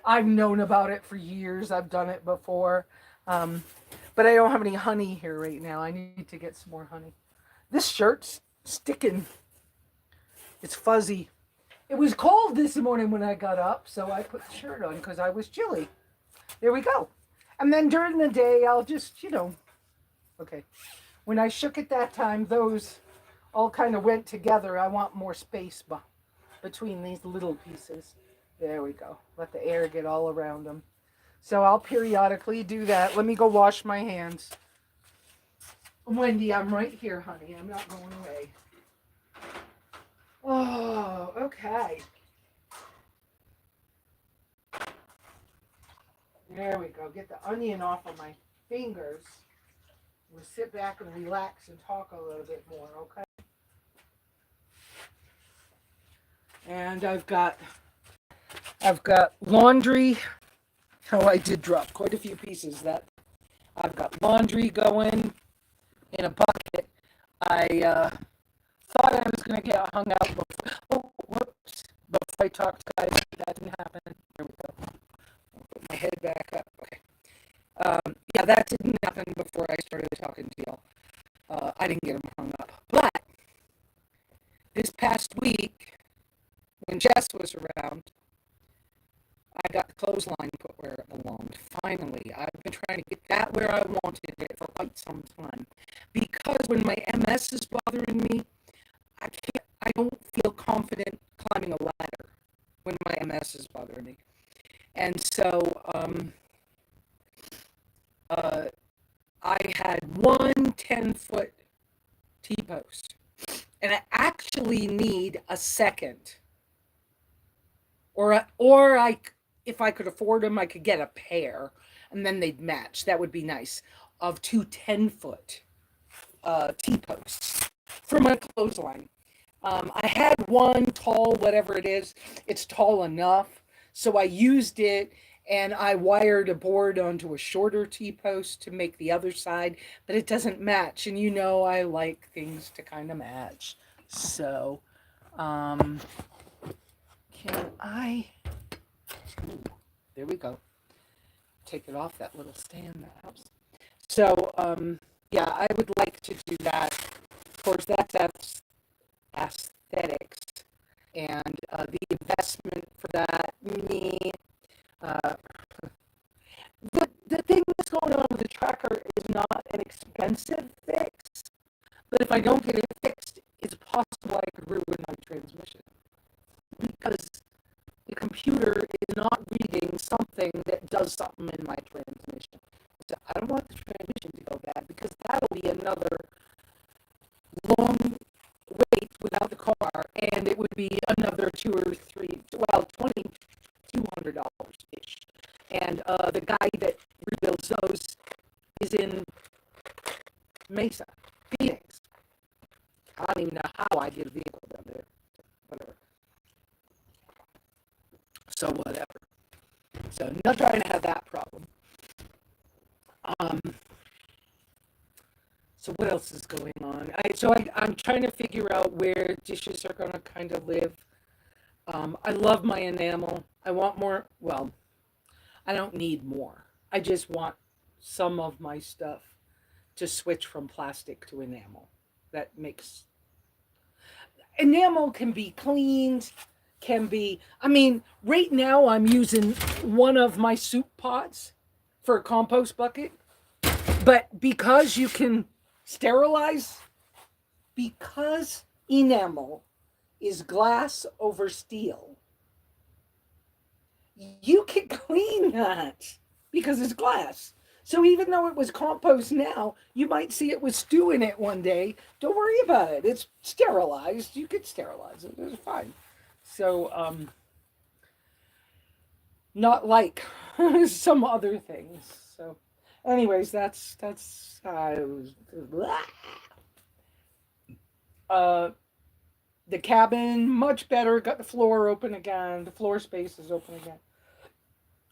I've known about it for years. I've done it before. But I don't have any honey here right now. I need to get some more honey. This shirt's sticking. It's fuzzy. It was cold this morning when I got up, so I put the shirt on because I was chilly. There we go. And then during the day, I'll just, okay. When I shook it that time, those all kind of went together. I want more space between these little pieces. There we go. Let the air get all around them. So I'll periodically do that. Let me go wash my hands. Wendy, I'm right here, honey. I'm not going away. Oh, okay. There we go. Get the onion off of my fingers. We'll sit back and relax and talk a little bit more, okay? And I've got laundry. Oh, I did drop quite a few pieces. That I've got laundry going in a bucket. I thought I was going to get hung out before. Oh, whoops! Before I talked, guys, that didn't happen. There we go. I'll put my head back up. Okay. Yeah, that didn't happen before I started talking to y'all. I didn't get them hung up, but this past week, when Jess was around, I got the clothesline put where it belonged. Finally, I've been trying to get that where I wanted it for quite some time. Because when my MS is bothering me, I don't feel confident climbing a ladder when my MS is bothering me. And so, I had one 10-foot T-post. and I actually need a second, or if I could afford them, I could get a pair, and then they'd match. That would be nice. Of two 10-foot T-posts for my clothesline. I had one tall, whatever it is. It's tall enough, so I used it, and I wired a board onto a shorter T-post to make the other side, but it doesn't match. And I like things to kind of match. So, um, can I? There we go. Take it off that little stand that helps. So, yeah, I would like to do that. Of course, that's aesthetics, and the investment for that, me. Uh, the thing that's going on with the tracker is not an expensive fix, but if I don't get it fixed, it's possible I could ruin my transmission because the computer is not reading something that does something in my transmission. So I don't want the transmission to go bad because that'll be another long wait without the car, and it would be another $200 ish. And the guy that rebuilds those is in Mesa, Phoenix. I don't even know how I get a vehicle down there. Whatever. So whatever. So not trying to have that problem. Um, so what else is going on? I'm trying to figure out where dishes are going to kind of live. I love my enamel. I want more. Well, I don't need more. I just want some of my stuff to switch from plastic to enamel. That makes enamel can be cleaned, can be. I mean, right now I'm using one of my soup pots for a compost bucket, but because you can sterilize, because enamel is glass over steel, you can clean that because it's glass. So even though it was compost now, you might see it with stew in it one day. Don't worry about it. It's sterilized. You could sterilize it. It's fine. So, not like some other things. So, anyways, uh, the cabin much better. Got the floor open again. The floor space is open again.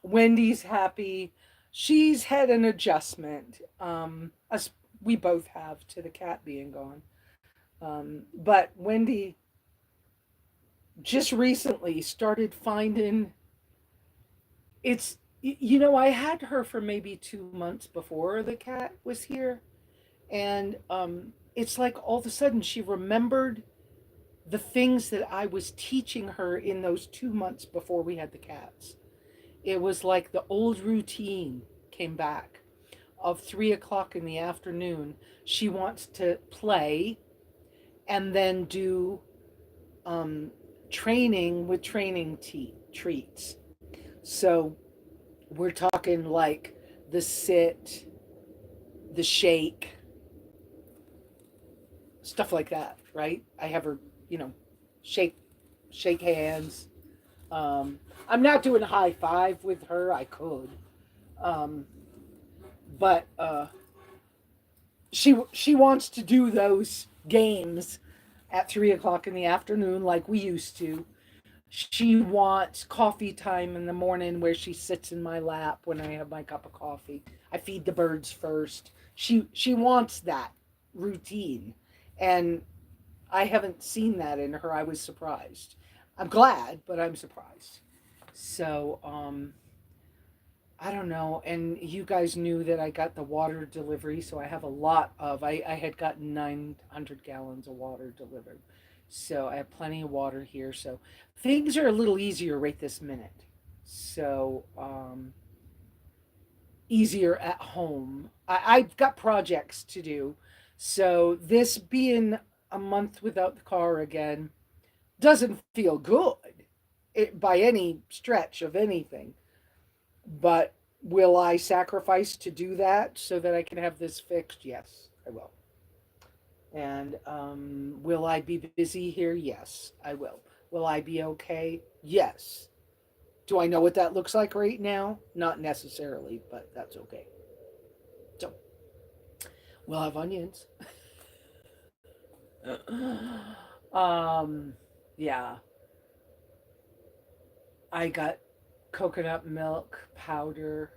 Wendy's happy. She's had an adjustment. Us we both have to the cat being gone. But Wendy just recently started finding I had her for maybe 2 months before the cat was here, and it's like all of a sudden she remembered the things that I was teaching her in those 2 months before we had the cats. It was like the old routine came back of 3 o'clock in the afternoon. She wants to play and then do um, training with treats. So we're talking like the sit, the shake, stuff like that, right? I have her, you know, shake, shake hands. I'm not doing a high five with her. I could, um, but she wants to do those games at 3 o'clock in the afternoon like we used to. She wants coffee time in the morning where she sits in my lap when I have my cup of coffee. I feed the birds first. She wants that routine, and I haven't seen that in her. I was surprised. I'm glad, but I'm surprised. So, I don't know. And you guys knew that I got the water delivery, so I have a lot of. I had gotten 900 gallons of water delivered. So I have plenty of water here. So things are a little easier right this minute. So, easier at home. I've got projects to do. So this being a month without the car again doesn't feel good by any stretch of anything. But will I sacrifice to do that so that I can have this fixed? Yes, I will. And will I be busy here? Yes, I will. Will I be okay? Yes. Do I know what that looks like right now? Not necessarily, but that's okay. So we'll have onions. um, yeah, I got coconut milk powder.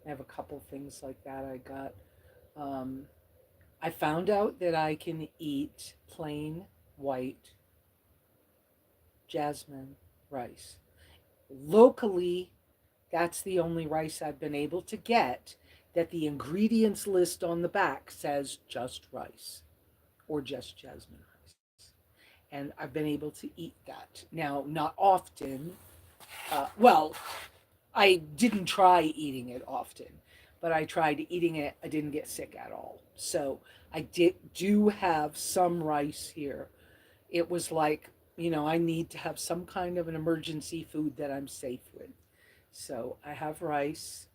I have a couple things like that. I got. Um, I found out that I can eat plain white jasmine rice. Locally, that's the only rice I've been able to get that the ingredients list on the back says just rice or just jasmine rice. And I've been able to eat that. Now, not often. Well, I didn't try eating it often, but I tried eating it. I didn't get sick at all. So I do have some rice here. It was like, I need to have some kind of an emergency food that I'm safe with. So I have rice,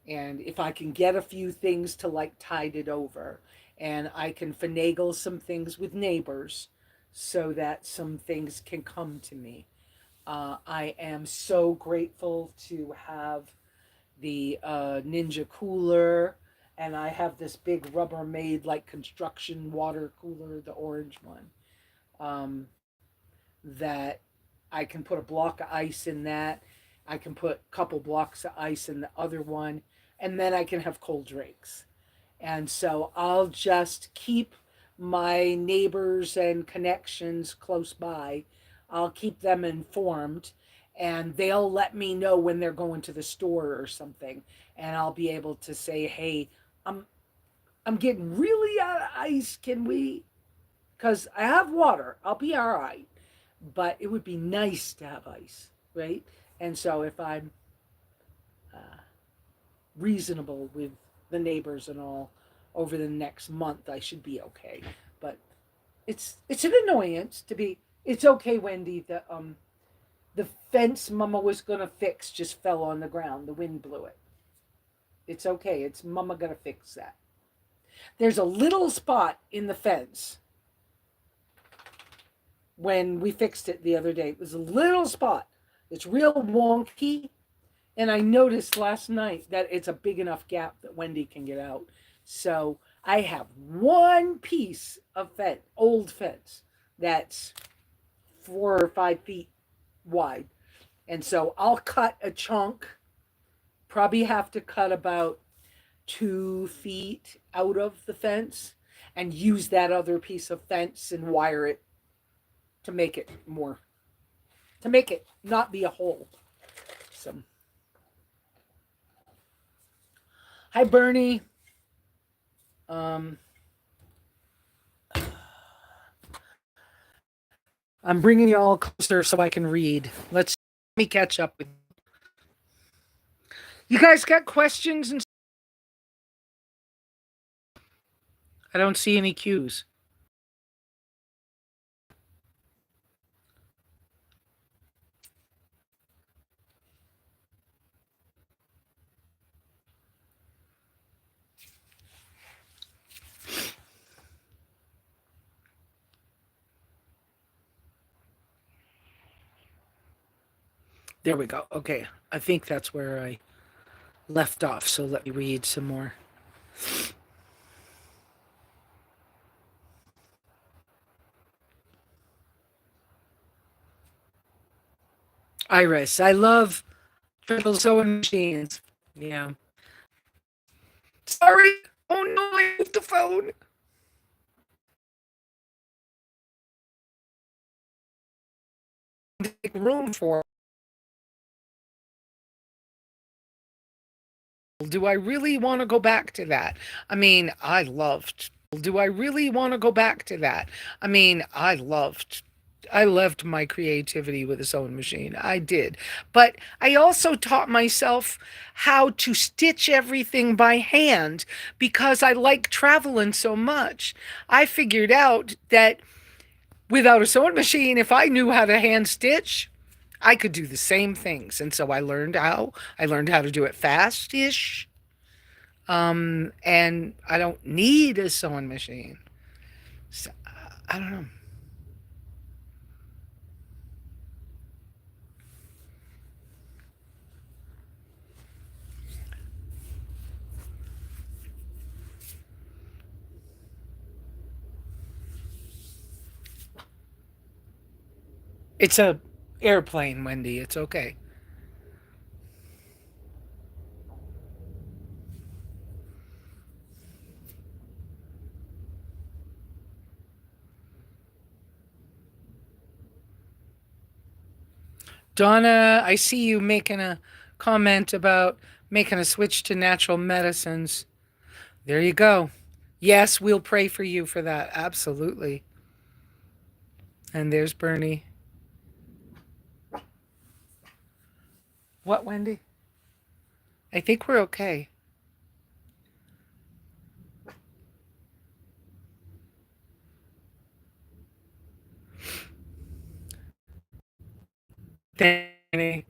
and if I can get a few things to like tide it over, and I can finagle some things with neighbors so that some things can come to me. I am so grateful to have the Ninja cooler, and I have this big Rubbermaid like construction water cooler, the orange one, um, that I can put a block of ice in that. I can put a couple blocks of ice in the other one, and then I can have cold drinks. And so I'll just keep my neighbors and connections close by. I'll keep them informed, and they'll let me know when they're going to the store or something. And I'll be able to say, hey, I'm, I'm getting really out of ice. Can we? Because I have water. I'll be all right. But it would be nice to have ice, right? And so if I'm uh, reasonable with the neighbors and all over the next month, I should be okay. But it's an annoyance to be. It's okay, Wendy. The fence Mama was gonna fix just fell on the ground. The wind blew it. It's okay. It's Mama gonna fix that. There's a little spot in the fence when we fixed it the other day. It was a little spot. It's real wonky. And I noticed last night that it's a big enough gap that Wendy can get out. So I have one piece of old fence, that's 4 or 5 feet wide. And so I'll cut a chunk, probably have to cut about 2 feet out of the fence and use that other piece of fence and wire it to make it more, to make it not be a hole. So, hi, Bernie. Um, I'm bringing you all closer so I can read. Let me catch up with you guys. Got questions? And I don't see any cues. There we go. Okay, I think that's where I left off. So let me read some more. Iris, I love turtle sewing machines. Yeah. Sorry. Oh no, I moved the phone. Make room for. Do I really want to go back to that? I mean, I loved. Do I really want to go back to that? I mean, I loved my creativity with a sewing machine. I did. But I also taught myself how to stitch everything by hand because I like traveling so much. I figured out that without a sewing machine, if I knew how to hand stitch, I could do the same things. And so I learned how. I learned how to do it fast-ish. And I don't need a sewing machine. So, I don't know. It's a airplane, Wendy. It's okay. Donna, I see you making a comment about making a switch to natural medicines. There you go. Yes, we'll pray for you for that. Absolutely. And there's Bernie. What, Wendy? I think we're okay. Danny.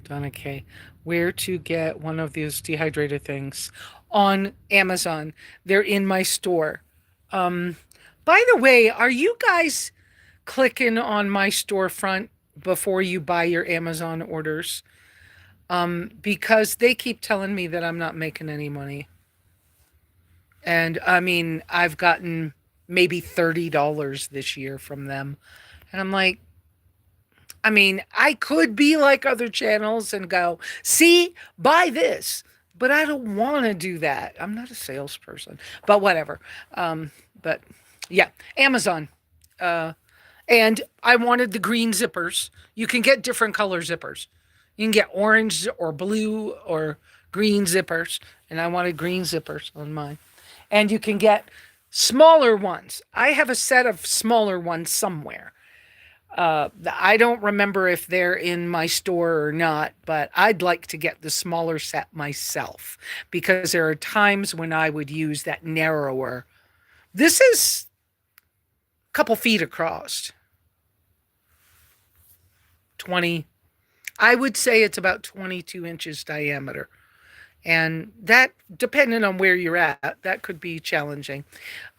Donna K. Where to get one of these dehydrator things? On Amazon. They're in my store. Um, by the way, are you guys clicking on my storefront before you buy your Amazon orders? Because they keep telling me that I'm not making any money. And I mean, I've gotten maybe $30 this year from them. And I'm like, I mean, I could be like other channels and go, see, buy this. But I don't want to do that. I'm not a salesperson, but whatever. But yeah, Amazon. Uh, and I wanted the green zippers. You can get different color zippers. You can get orange or blue or green zippers. And I wanted green zippers on mine. And you can get smaller ones. I have a set of smaller ones somewhere. I don't remember if they're in my store or not, but I'd like to get the smaller set myself because there are times when I would use that narrower. This is a couple feet across, 20. I would say it's about 22 inches diameter. And that, depending on where you're at, that could be challenging.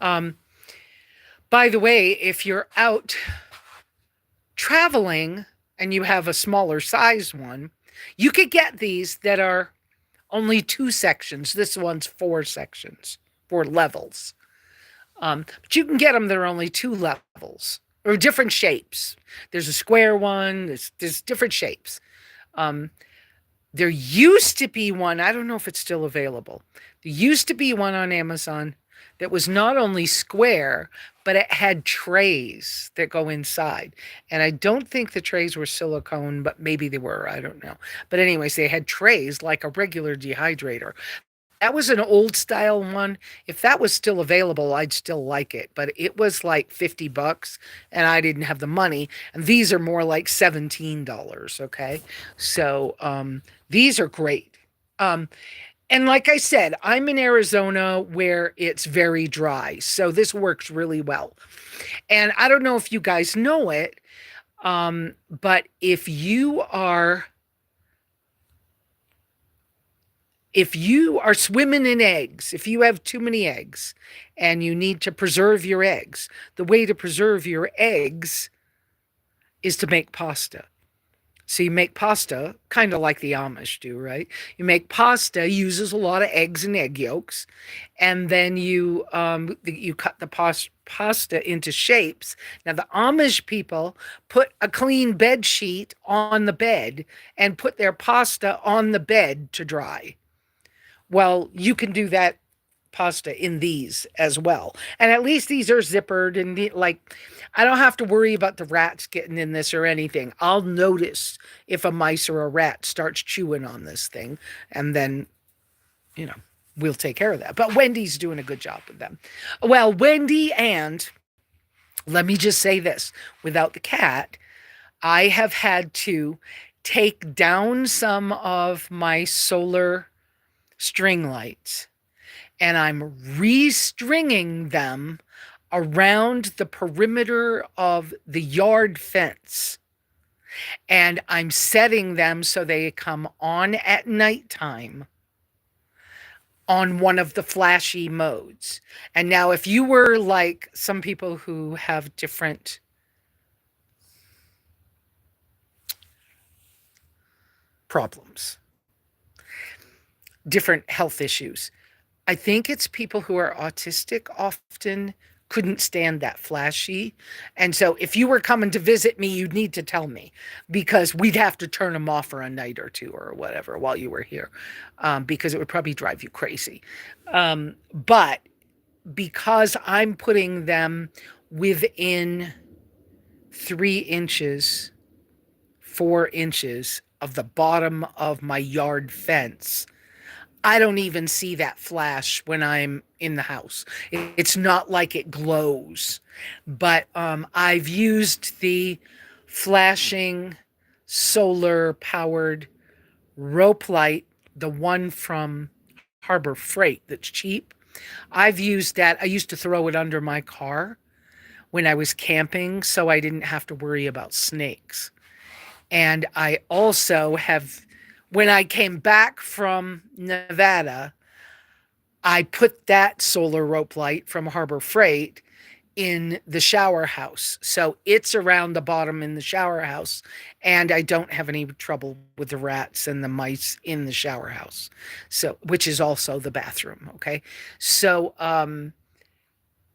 Um, by the way, if you're out traveling and you have a smaller size one, you could get these that are only two sections. This one's four sections, four levels. But you can get them that are only two levels or different shapes. There's a square one, there's different shapes. Um, there used to be one, I don't know if it's still available. There used to be one on Amazon that was not only square, but it had trays that go inside. And I don't think the trays were silicone, but maybe they were. I don't know. But, anyways, they had trays like a regular dehydrator. That was an old style one. If that was still available, I'd still like it. But it was like $50 and I didn't have the money. And these are more like $17. Okay. So these are great. Um, and like I said, I'm in Arizona where it's very dry. So this works really well. And I don't know if you guys know it, but if you are swimming in eggs, if you have too many eggs and you need to preserve your eggs, the way to preserve your eggs is to make pasta. So you make pasta kind of like the Amish do, right? You make pasta, uses a lot of eggs and egg yolks, and then you cut the pasta into shapes. Now the Amish people put a clean bed sheet on the bed and put their pasta on the bed to dry. Well, you can do that pasta in these as well. And at least these are zippered and like I don't have to worry about the rats getting in this or anything. I'll notice if a mice or a rat starts chewing on this thing and then, you know, we'll take care of that. But Wendy's doing a good job with them. Well, Wendy, and let me just say this, without the cat, I have had to take down some of my solar string lights and I'm restringing them around the perimeter of the yard fence. And I'm setting them so they come on at nighttime on one of the flashy modes. And now, if you were like some people who have different problems, different health issues, I think it's people who are autistic often couldn't stand that flashy. And so if you were coming to visit me, you'd need to tell me because we'd have to turn them off for a night or two or whatever while you were here, because it would probably drive you crazy. But because I'm putting them within 3 inches, 4 inches of the bottom of my yard fence, I don't even see that flash when I'm in the house. It's not like it glows. But I've used the flashing solar powered rope light, the one from Harbor Freight that's cheap. I've used that. I used to throw it under my car when I was camping so I didn't have to worry about snakes. And I also have, when I came back from Nevada, I put that solar rope light from Harbor Freight in the shower house. So it's around the bottom in the shower house. And I don't have any trouble with the rats and the mice in the shower house. So, which is also the bathroom. Okay. So,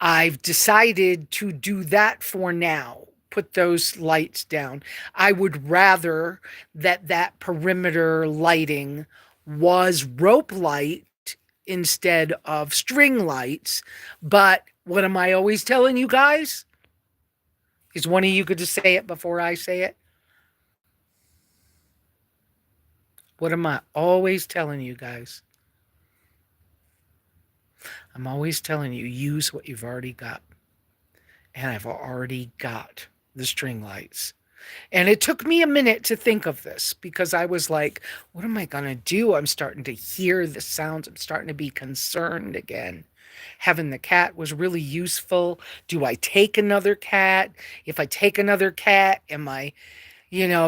I've decided to do that for now. Put those lights down. I would rather that perimeter lighting was rope light instead of string lights. But what am I always telling you guys? Is one of you going to say it before I say it? What am I always telling you guys? I'm always telling you, use what you've already got. And I've already got the string lights. And it took me a minute to think of this because I was like, what am I going to do? I'm starting to hear the sounds. I'm starting to be concerned again. Having the cat was really useful. Do I take another cat? If I take another cat, am I,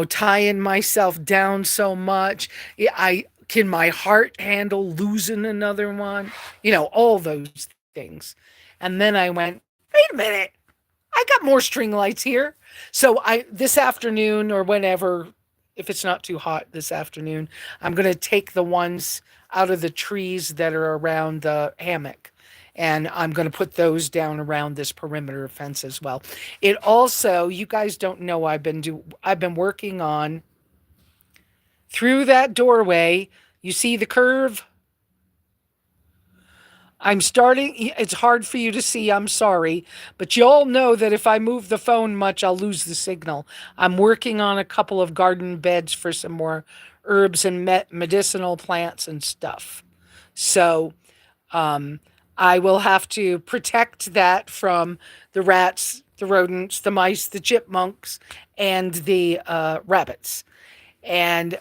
tying myself down so much? I can my heart handle losing another one? All those things. And then I went, wait a minute. I got more string lights here. So this afternoon or whenever, if it's not too hot this afternoon, I'm going to take the ones out of the trees that are around the hammock. And I'm going to put those down around this perimeter fence as well. It also, you guys don't know, I've been working on through that doorway. You see the curve? I'm starting, it's hard for you to see, I'm sorry, but you all know that if I move the phone much, I'll lose the signal. I'm working on a couple of garden beds for some more herbs and medicinal plants and stuff. So I will have to protect that from the rats, the rodents, the mice, the chipmunks, and the rabbits. And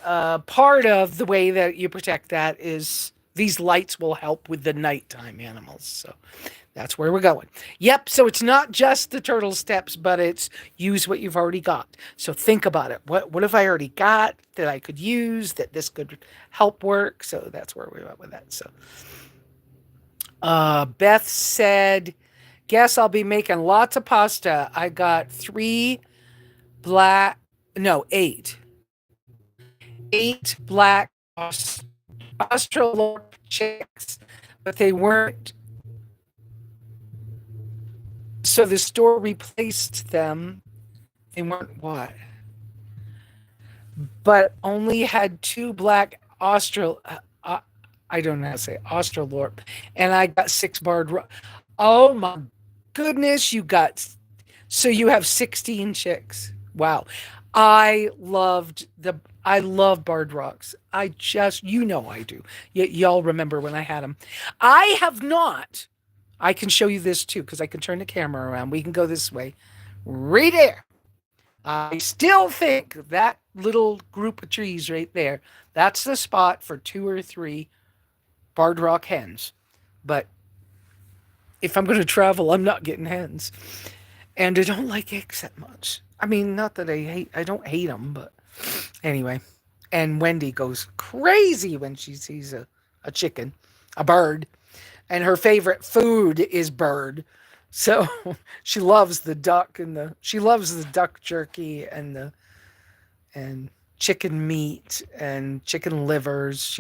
part of the way that you protect that is these lights will help with the nighttime animals. So that's where we're going. Yep. So it's not just the turtle steps, but it's use what you've already got. So think about it. What have I already got that I could use that this could help work? So that's where we went with that. So Beth said, guess I'll be making lots of pasta. I got eight. 8 black Australorp chicks, but they weren't. So the store replaced them. They weren't what? But only had 2 black I don't know how to say Australorp, and I got 6 barred. Oh my goodness, so you have 16 chicks. Wow. I love barred rocks. I just, I do. Y'all remember when I had them. I have not. I can show you this too, because I can turn the camera around. We can go this way. Right there. I still think that little group of trees right there, that's the spot for 2 or 3 barred rock hens. But if I'm going to travel, I'm not getting hens. And I don't like eggs that much. I mean, not that I don't hate them, but anyway. And Wendy goes crazy when she sees a chicken. a bird, and her favorite food is bird. So she loves the duck and the she loves the duck jerky and chicken meat and chicken livers.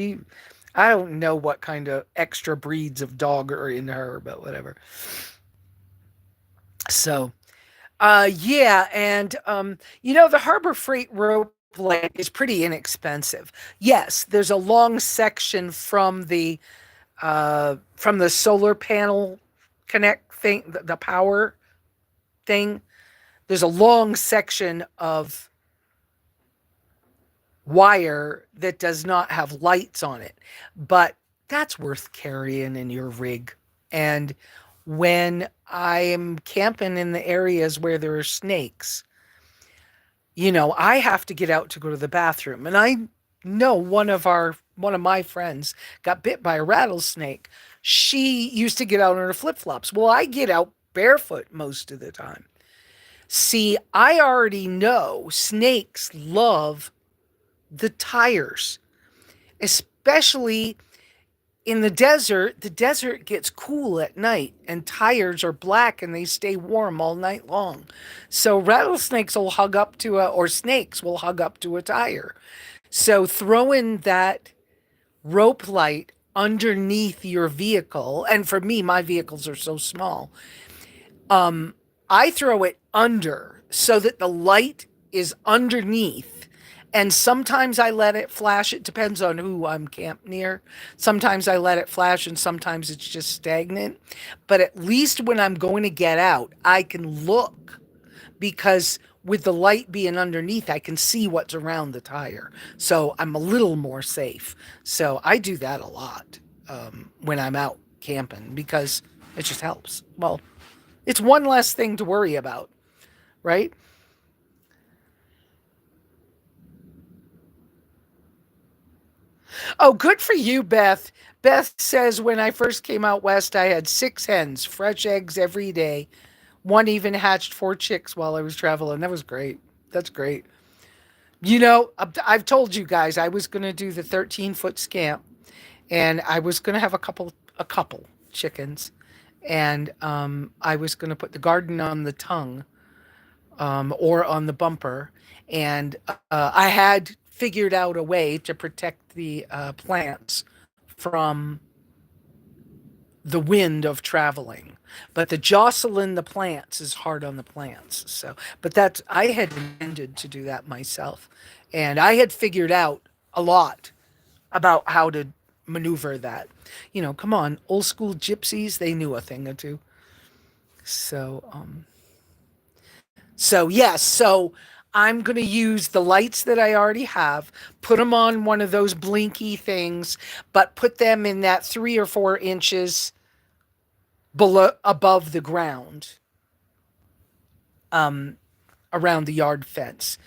I don't know what kind of extra breeds of dog are in her, but whatever. So, yeah, and the Harbor Freight rope light is pretty inexpensive. Yes, there's a long section from the solar panel connect thing, the power thing. There's a long section of wire that does not have lights on it, but that's worth carrying in your rig. And when I am camping in the areas where there are snakes, I have to get out to go to the bathroom. And I know one of my friends got bit by a rattlesnake. She used to get out on her flip-flops. Well, I get out barefoot most of the time. See, I already know snakes love the tires, especially in the desert gets cool at night and tires are black and they stay warm all night long. So rattlesnakes will hug up to or snakes will hug up to a tire. So throw in that rope light underneath your vehicle. And for me, my vehicles are so small. I throw it under so that the light is underneath. And sometimes I let it flash. It depends on who I'm camped near. Sometimes I let it flash and sometimes it's just stagnant. But at least when I'm going to get out, I can look because with the light being underneath, I can see what's around the tire. So I'm a little more safe. So I do that a lot when I'm out camping because it just helps. Well, it's one less thing to worry about, right? Oh, good for you, Beth. Beth says, when I first came out west, I had 6 hens, fresh eggs every day. One even hatched 4 chicks while I was traveling. That was great. That's great. I've told you guys I was going to do the 13-foot scamp and I was going to have a couple chickens. And I was going to put the garden on the tongue or on the bumper. And I had figured out a way to protect the plants from the wind of traveling. But the jostling the plants is hard on the plants. So, but I had intended to do that myself. And I had figured out a lot about how to maneuver that. Come on, old school gypsies, they knew a thing or two. So, yes, so I'm going to use the lights that I already have, put them on one of those blinky things, but put them in that 3 or 4 inches below above the ground around the yard fence.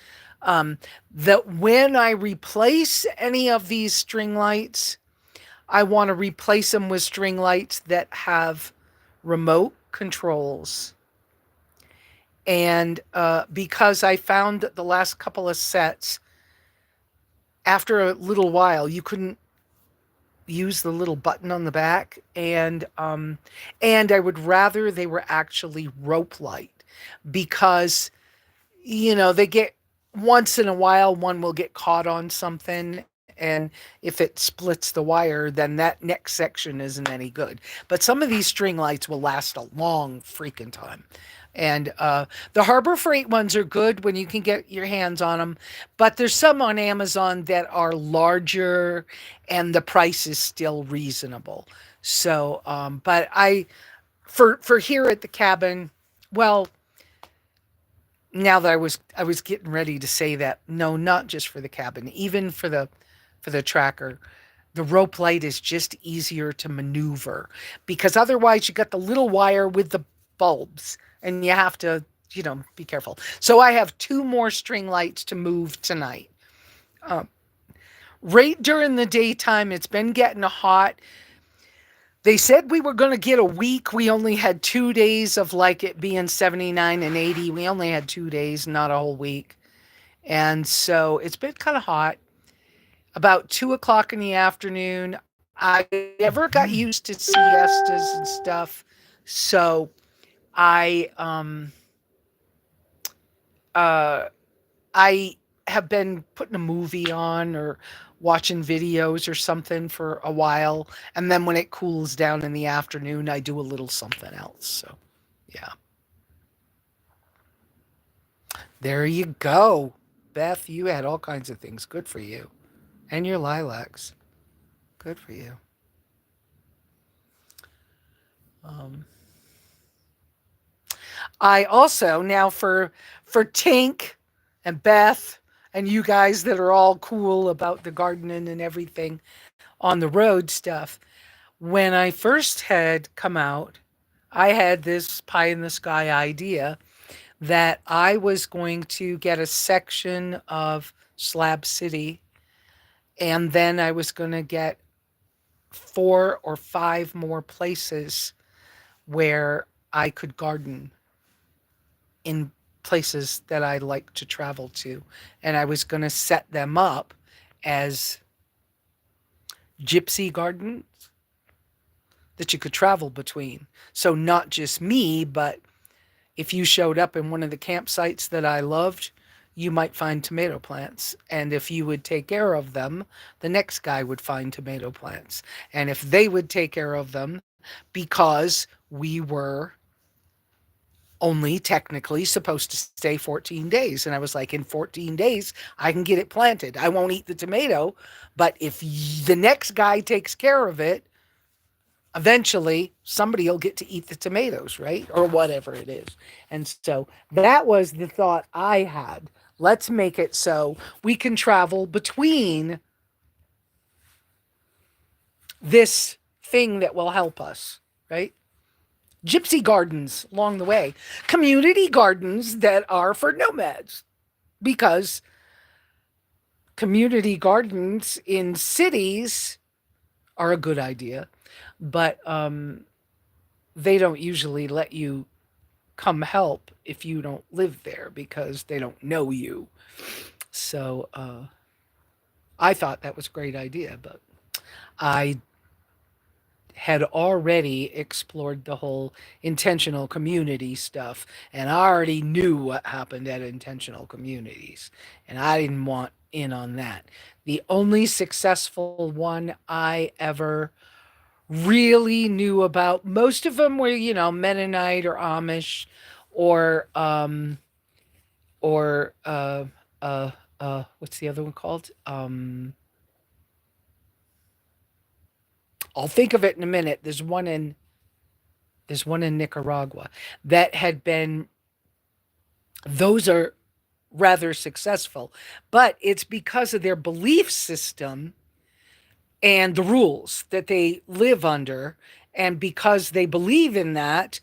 That when I replace any of these string lights, I want to replace them with string lights that have remote controls. And because I found that the last couple of sets, after a little while, you couldn't use the little button on the back, and I would rather they were actually rope light because they get once in a while one will get caught on something, and if it splits the wire, then that next section isn't any good. But some of these string lights will last a long freaking time. And the Harbor Freight ones are good when you can get your hands on them, but there's some on Amazon that are larger, and the price is still reasonable. So, but for here at the cabin, well, now that I was getting ready to say that, no, not just for the cabin, even for the tracker, the rope light is just easier to maneuver because otherwise you got the little wire with the bulbs and you have to, be careful. So I have 2 more string lights to move tonight. Right during the daytime, it's been getting hot. They said we were going to get a week. We only had 2 days of like it being 79 and 80. We only had 2 days, not a whole week. And so it's been kind of hot. About 2 o'clock in the afternoon, I never got used to siestas and stuff, so I uh I have been putting a movie on or watching videos or something for a while, and then when it cools down in the afternoon, I do a little something else. So, yeah. There you go. Beth, you had all kinds of things. Good for you. And your lilacs. Good for you. Um, I also now for Tink and Beth and you guys that are all cool about the gardening and everything on the road stuff. When I first had come out, I had this pie in the sky idea that I was going to get a section of Slab City and then I was going to get 4 or 5 more places where I could garden in places that I like to travel to. And I was going to set them up as gypsy gardens that you could travel between. So, not just me, but if you showed up in one of the campsites that I loved, you might find tomato plants. And if you would take care of them, the next guy would find tomato plants. And if they would take care of them, because we were only technically supposed to stay 14 days. And I was like, in 14 days, I can get it planted. I won't eat the tomato, but if the next guy takes care of it, eventually somebody will get to eat the tomatoes, right? Or whatever it is. And so that was the thought I had. Let's make it so we can travel between this thing that will help us, right? Gypsy gardens along the way, community gardens that are for nomads, because community gardens in cities are a good idea, but they don't usually let you come help if you don't live there because they don't know you. So I thought that was a great idea, but I had already explored the whole intentional community stuff, and I already knew what happened at intentional communities, and I didn't want in on that. The only successful one I ever really knew about, most of them were, Mennonite or Amish or or what's the other one called? I'll think of it in a minute. There's one in Nicaragua that had been, those are rather successful, but it's because of their belief system and the rules that they live under. And because they believe in that,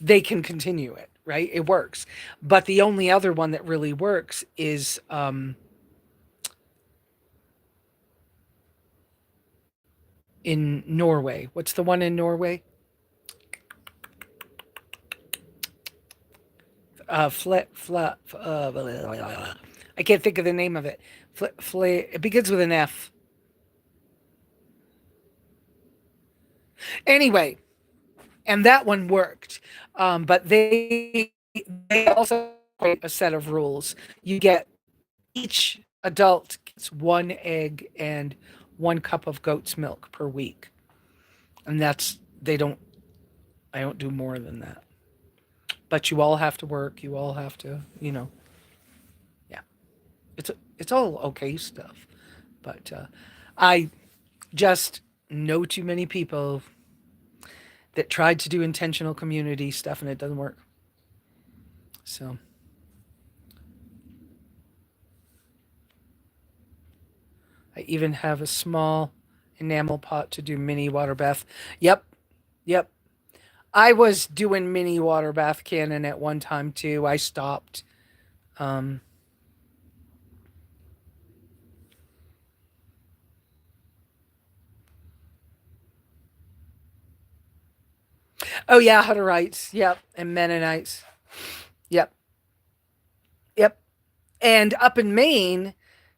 they can continue it, right? It works. But the only other one that really works is in Norway. What's the one in Norway? I can't think of the name of it. It begins with an F. Anyway, and that one worked. But they also create a set of rules. You get, each adult gets 1 egg and 1 cup of goat's milk per week, and that's, they don't. I don't do more than that. But you all have to work. You all have to, yeah. It's all okay stuff, but I just know too many people that tried to do intentional community stuff and it doesn't work. So I even have a small enamel pot to do mini water bath. Yep, yep. I was doing mini water bath cannon at one time too. I stopped. Um, oh yeah, Hutterites. Yep, and Mennonites. Yep, yep. And up in Maine,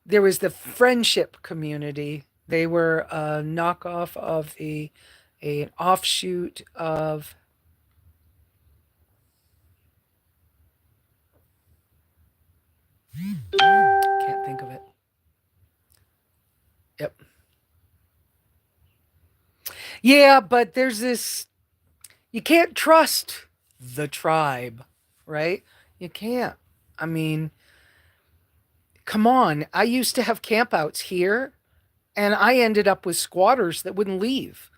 there was the friendship community They were a knockoff of an offshoot of, can't think of it. Yep. Yeah, but there's this, you can't trust the tribe, right? You can't. I mean, come on. I used to have campouts here, and I ended up with squatters that wouldn't leave.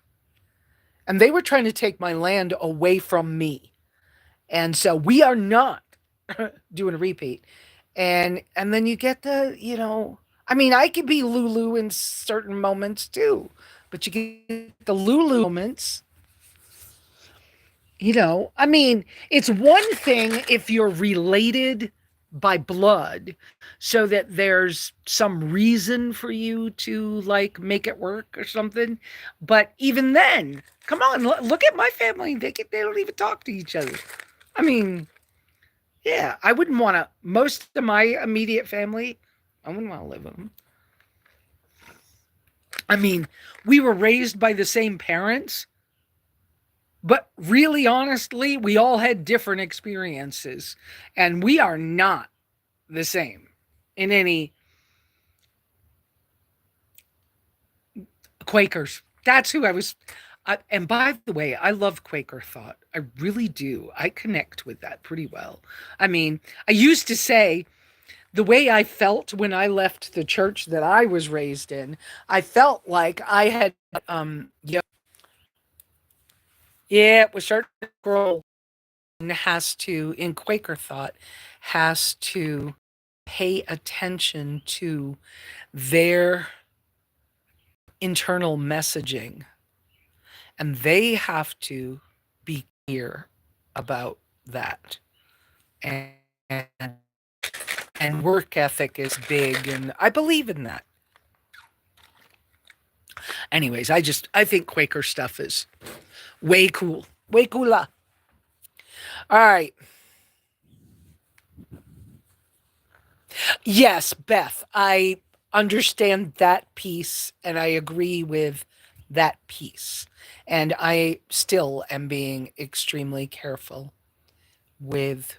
And they were trying to take my land away from me. And so we are not doing a repeat. And then you get I mean, I can be Lulu in certain moments too, but you get the Lulu moments. I mean, it's one thing if you're related by blood so that there's some reason for you to like make it work or something. But even then, come on, look at my family. They don't even talk to each other. I mean, yeah, I wouldn't want to, most of my immediate family, I wouldn't want to live with them. I mean, we were raised by the same parents, but really, honestly, we all had different experiences, and we are not the same in any Quakers. That's who I was. And by the way, I love Quaker thought. I really do. I connect with that pretty well. I mean, I used to say the way I felt when I left the church that I was raised in, I felt like I had, yeah, yeah, it was starting to grow. Has to, in Quaker thought, has to pay attention to their internal messaging, and they have to be clear about that. And and work ethic is big, and I believe in that. Anyways, I think Quaker stuff is way cool, way cooler. All right. Yes, Beth, I understand that piece and I agree with that piece. And I still am being extremely careful with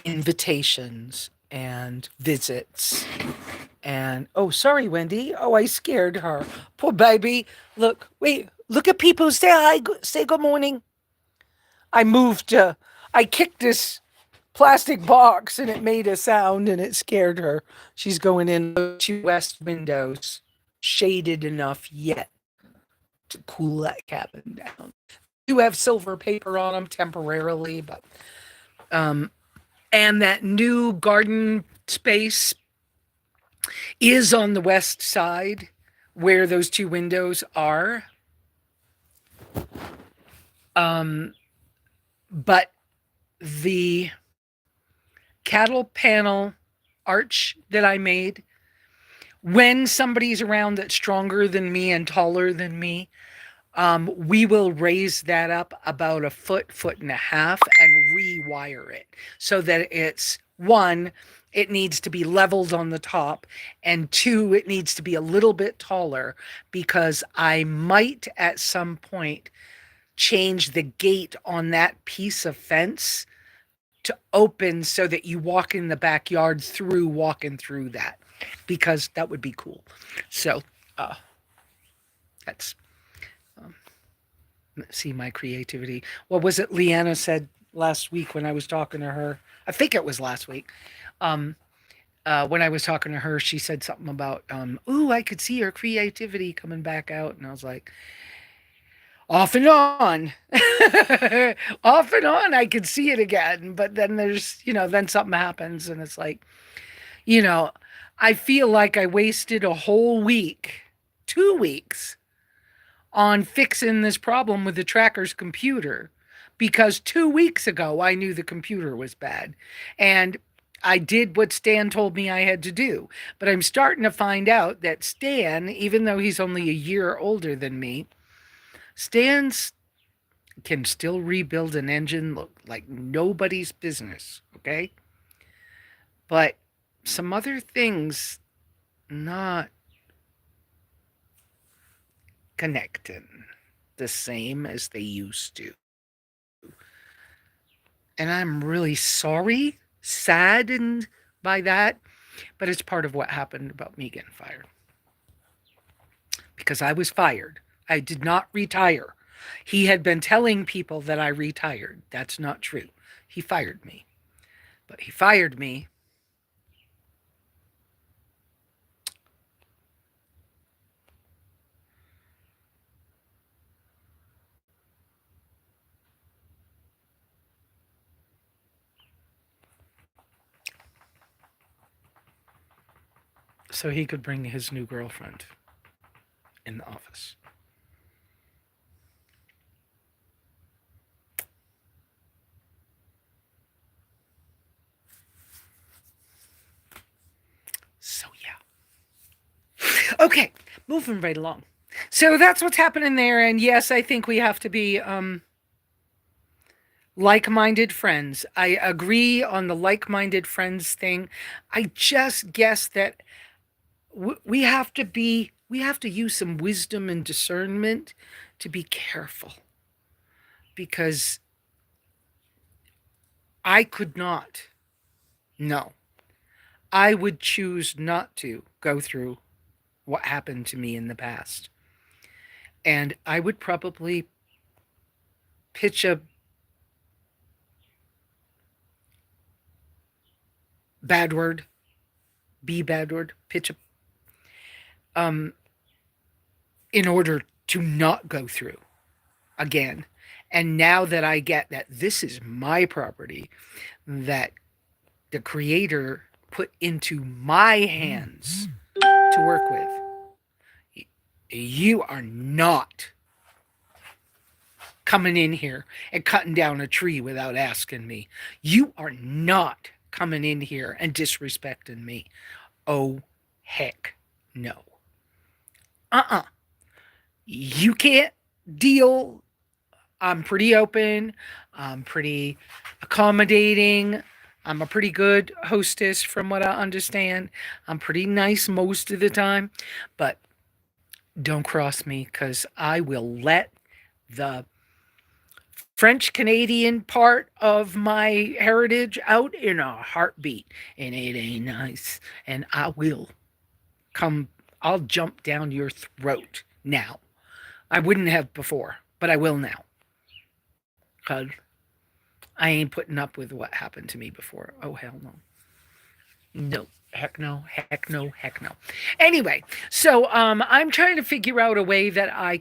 invitations and visits. And oh, sorry, Wendy. Oh, I scared her. Poor baby. Look, wait, look at people. Say hi, say good morning. I moved, I kicked this plastic box and it made a sound and it scared her. She's going in two west windows, shaded enough yet to cool that cabin down. Do have silver paper on them temporarily, but um and that new garden space is on the west side where those two windows are. Um but the cattle panel arch that I made, when somebody's around that's stronger than me and taller than me, we will raise that up about a foot, foot and a half, and rewire it so that it's one, it needs to be leveled on the top, and two, it needs to be a little bit taller because I might at some point change the gate on that piece of fence to open so that you walk in the backyard through walking through that because that would be cool. So uh, that's see my creativity. What was it Leanna said last week when I was talking to her? I think it was last week. Um, when I was talking to her, she said something about, ooh, I could see your creativity coming back out. And I was like, off and on, off and on, I could see it again. But then then something happens and it's like, you know, I feel like I wasted a whole week, 2 weeks on fixing this problem with the tracker's computer because 2 weeks ago I knew the computer was bad and I did what Stan told me I had to do. But I'm starting to find out that Stan, even though he's only a year older than me, Stan's can still rebuild an engine look like nobody's business, okay? But some other things, not. connecting the same as they used to. And I'm really sorry, saddened by that, but it's part of what happened about me getting fired. Because I was fired. I did not retire. He had been telling people that I retired. That's not true. He fired me. But he fired me so he could bring his new girlfriend in the office. So, yeah. Okay, moving right along. So that's what's happening there. And yes, I think we have to be like-minded friends. I agree on the like-minded friends thing. I just guess that we have to use some wisdom and discernment to be careful, because I could not. No, I would choose not to go through what happened to me in the past. And I would probably pitch a bad word, be bad word, pitch a um in order to not go through again. And now that I get that this is my property, that the creator put into my hands to work with, you are not coming in here and cutting down a tree without asking me. You are not coming in here and disrespecting me. Oh, heck no. Uh-uh. You can't deal. I'm pretty open. I'm pretty accommodating. I'm a pretty good hostess from what I understand. I'm pretty nice most of the time. But don't cross me, because I will let the French Canadian part of my heritage out in a heartbeat. And it ain't nice. And I will come, I'll jump down your throat now. I wouldn't have before, but I will now. Because I ain't putting up with what happened to me before. Oh, hell no. No. Heck no, heck no, heck no. Anyway, so I'm trying to figure out a way that I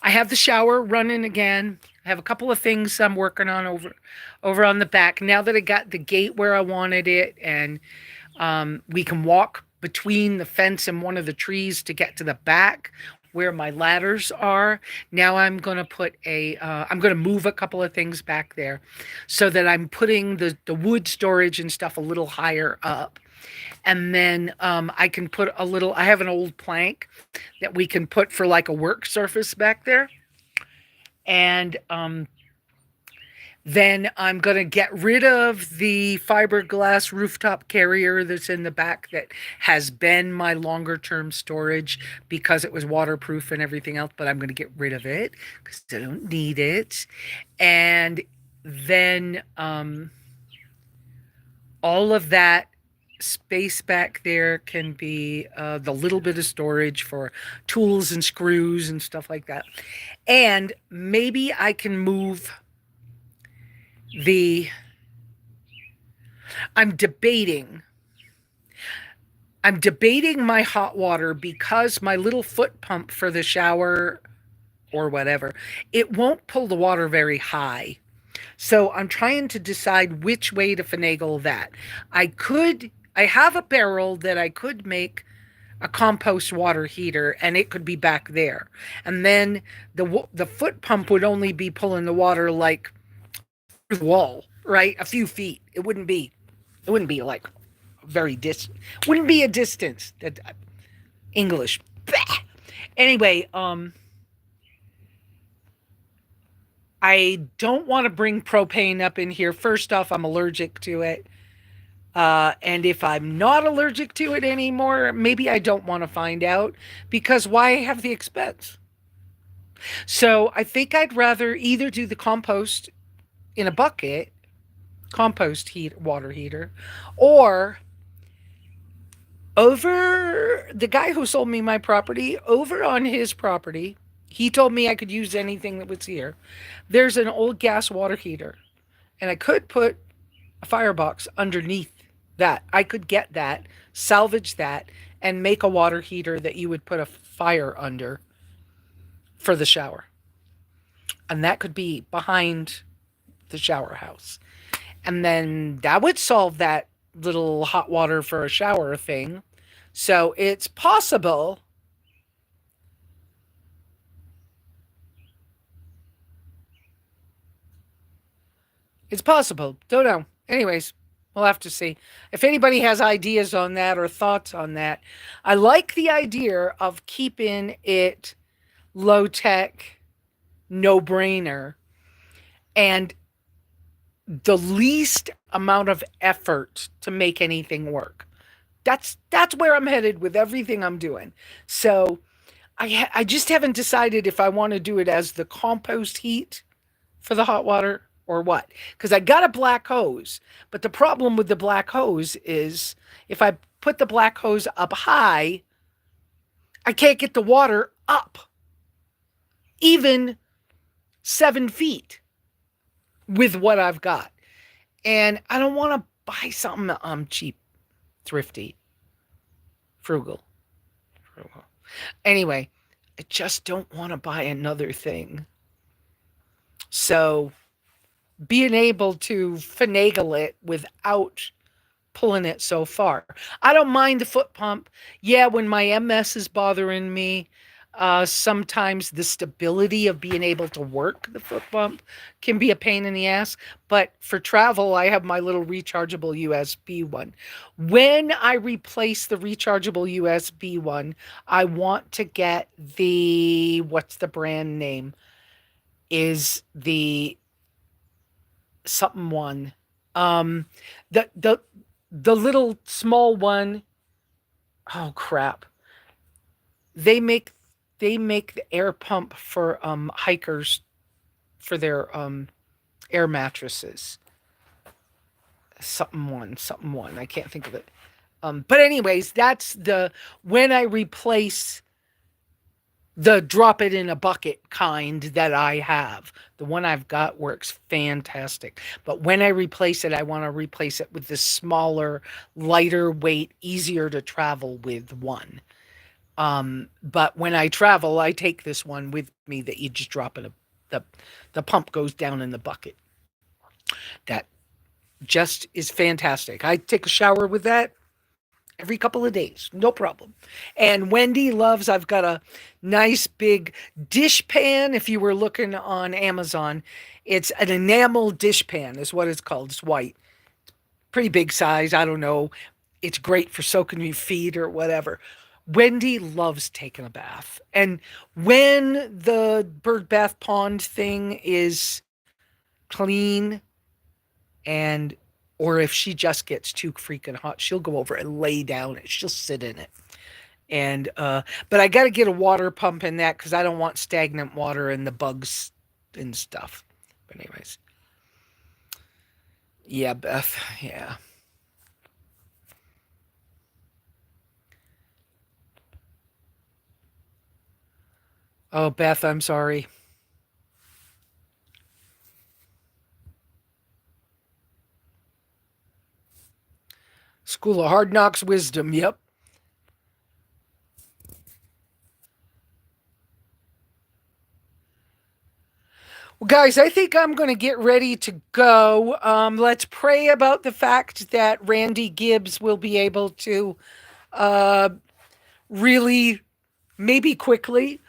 have the shower running again. I have a couple of things I'm working on over on the back. Now that I got the gate where I wanted it, and we can walk between the fence and one of the trees to get to the back where my ladders are. Now I'm going to I'm going to move a couple of things back there so that I'm putting the wood storage and stuff a little higher up. And then I can put I have an old plank that we can put for like a work surface back there. And then I'm going to get rid of the fiberglass rooftop carrier that's in the back that has been my longer term storage because it was waterproof and everything else, but I'm going to get rid of it because I don't need it. And then all of that space back there can be the little bit of storage for tools and screws and stuff like that. And maybe I can move I'm debating my hot water, because my little foot pump for the shower or whatever, it won't pull the water very high. So I'm trying to decide which way to finagle that. I have a barrel that I could make a compost water heater, and it could be back there. And then the foot pump would only be pulling the water like through the wall, right? A few feet. It wouldn't be like very distant. Wouldn't be a distance. That English. Bah! Anyway, I don't want to bring propane up in here. First off, I'm allergic to it. And if I'm not allergic to it anymore, maybe I don't want to find out, because why have the expense? So I think I'd rather either do the compost in a bucket, compost heat water heater, or over the guy who sold me my property, over on his property, he told me I could use anything that was here. There's an old gas water heater, and I could put a firebox underneath that. I could get that, salvage that, and make a water heater that you would put a fire under for the shower. And that could be behind the shower house. And then that would solve that little hot water for a shower thing. So it's possible. It's possible. Don't know. Anyways, we'll have to see. If anybody has ideas on that or thoughts on that, I like the idea of keeping it low tech, no brainer, and the least amount of effort to make anything work. That's where I'm headed with everything I'm doing. So I just haven't decided if I want to do it as the compost heat for the hot water or what. Because I got a black hose, but the problem with the black hose is if I put the black hose up high, I can't get the water up even 7 feet with what I've got. And I don't want to buy something cheap, thrifty, frugal. Frugal. Anyway, I just don't want to buy another thing. So being able to finagle it without pulling it so far. I don't mind the foot pump. Yeah, when my MS is bothering me, sometimes the stability of being able to work the foot pump can be a pain in the ass. But for travel, I have my little rechargeable USB one. When I replace the rechargeable USB one, I want to get the, what's the brand name? Is the something one. Um, the little small one. Oh crap! They make they make the air pump for hikers for their air mattresses. Something one. I can't think of it. But anyways, that's the when I replace the drop it in a bucket kind that I have. The one I've got works fantastic. But when I replace it, I want to replace it with the smaller, lighter weight, easier to travel with one. But when I travel, I take this one with me that you just drop in the pump goes down in the bucket. That just is fantastic. I take a shower with that every couple of days, no problem. And Wendy loves, I've got a nice big dish pan. If you were looking on Amazon, it's an enamel dish pan, is what it's called. It's white, pretty big size. I don't know. It's great for soaking your feet or whatever. Wendy loves taking a bath. And when the bird bath pond thing is clean and or if she just gets too freaking hot, she'll go over and lay down and she'll sit in it. And but I got to get a water pump in that because I don't want stagnant water and the bugs and stuff. But anyways, yeah, Beth, yeah. Oh, Beth, I'm sorry. School of Hard Knocks wisdom. Yep. Well, guys, I think I'm going to get ready to go. Let's pray about the fact that Randy Gibbs will be able to uh, really, maybe quickly,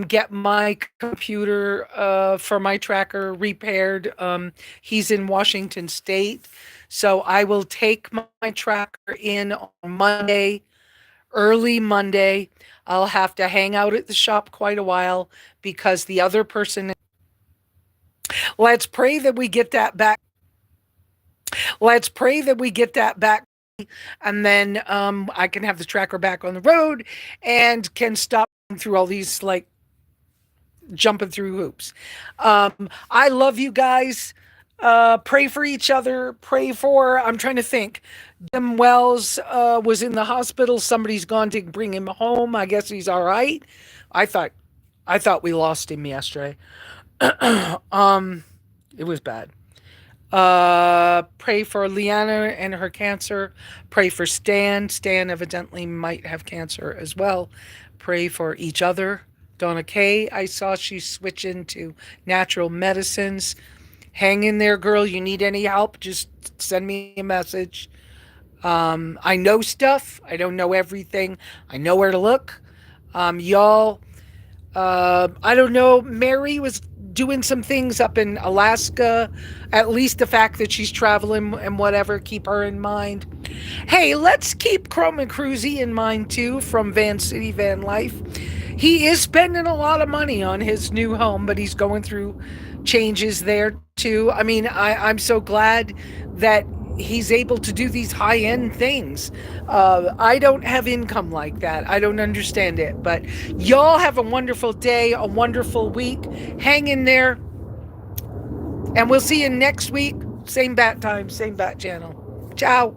get my computer for my tracker repaired. He's in Washington State. So I will take my tracker in on Monday, early Monday. I'll have to hang out at the shop quite a while because the other person. Let's pray that we get that back. Let's pray that we get that back. And then I can have the tracker back on the road and can stop through all these like jumping through hoops. I love you guys. Pray for each other. Pray for, I'm trying to think. Jim Wells was in the hospital. Somebody's gone to bring him home. I guess he's all right. I thought I thought we lost him yesterday. It was bad. Pray for Leanna and her cancer. Pray for Stan. Stan evidently might have cancer as well. Pray for each other. Donna Kay, I saw she's switching to natural medicines. Hang in there, girl. You need any help? Just send me a message. I know stuff. I don't know everything. I know where to look. Y'all, I don't know. Mary was doing some things up in Alaska. At least the fact that she's traveling and whatever, keep her in mind. Hey, let's keep Chrome and Cruzy in mind too from Van City Van Life. He is spending a lot of money on his new home, but he's going through changes there too. I mean, I'm so glad that he's able to do these high end things. I don't have income like that. I don't understand it. But y'all have a wonderful day, a wonderful week. Hang in there. And we'll see you next week. Same bat time, same bat channel. Ciao.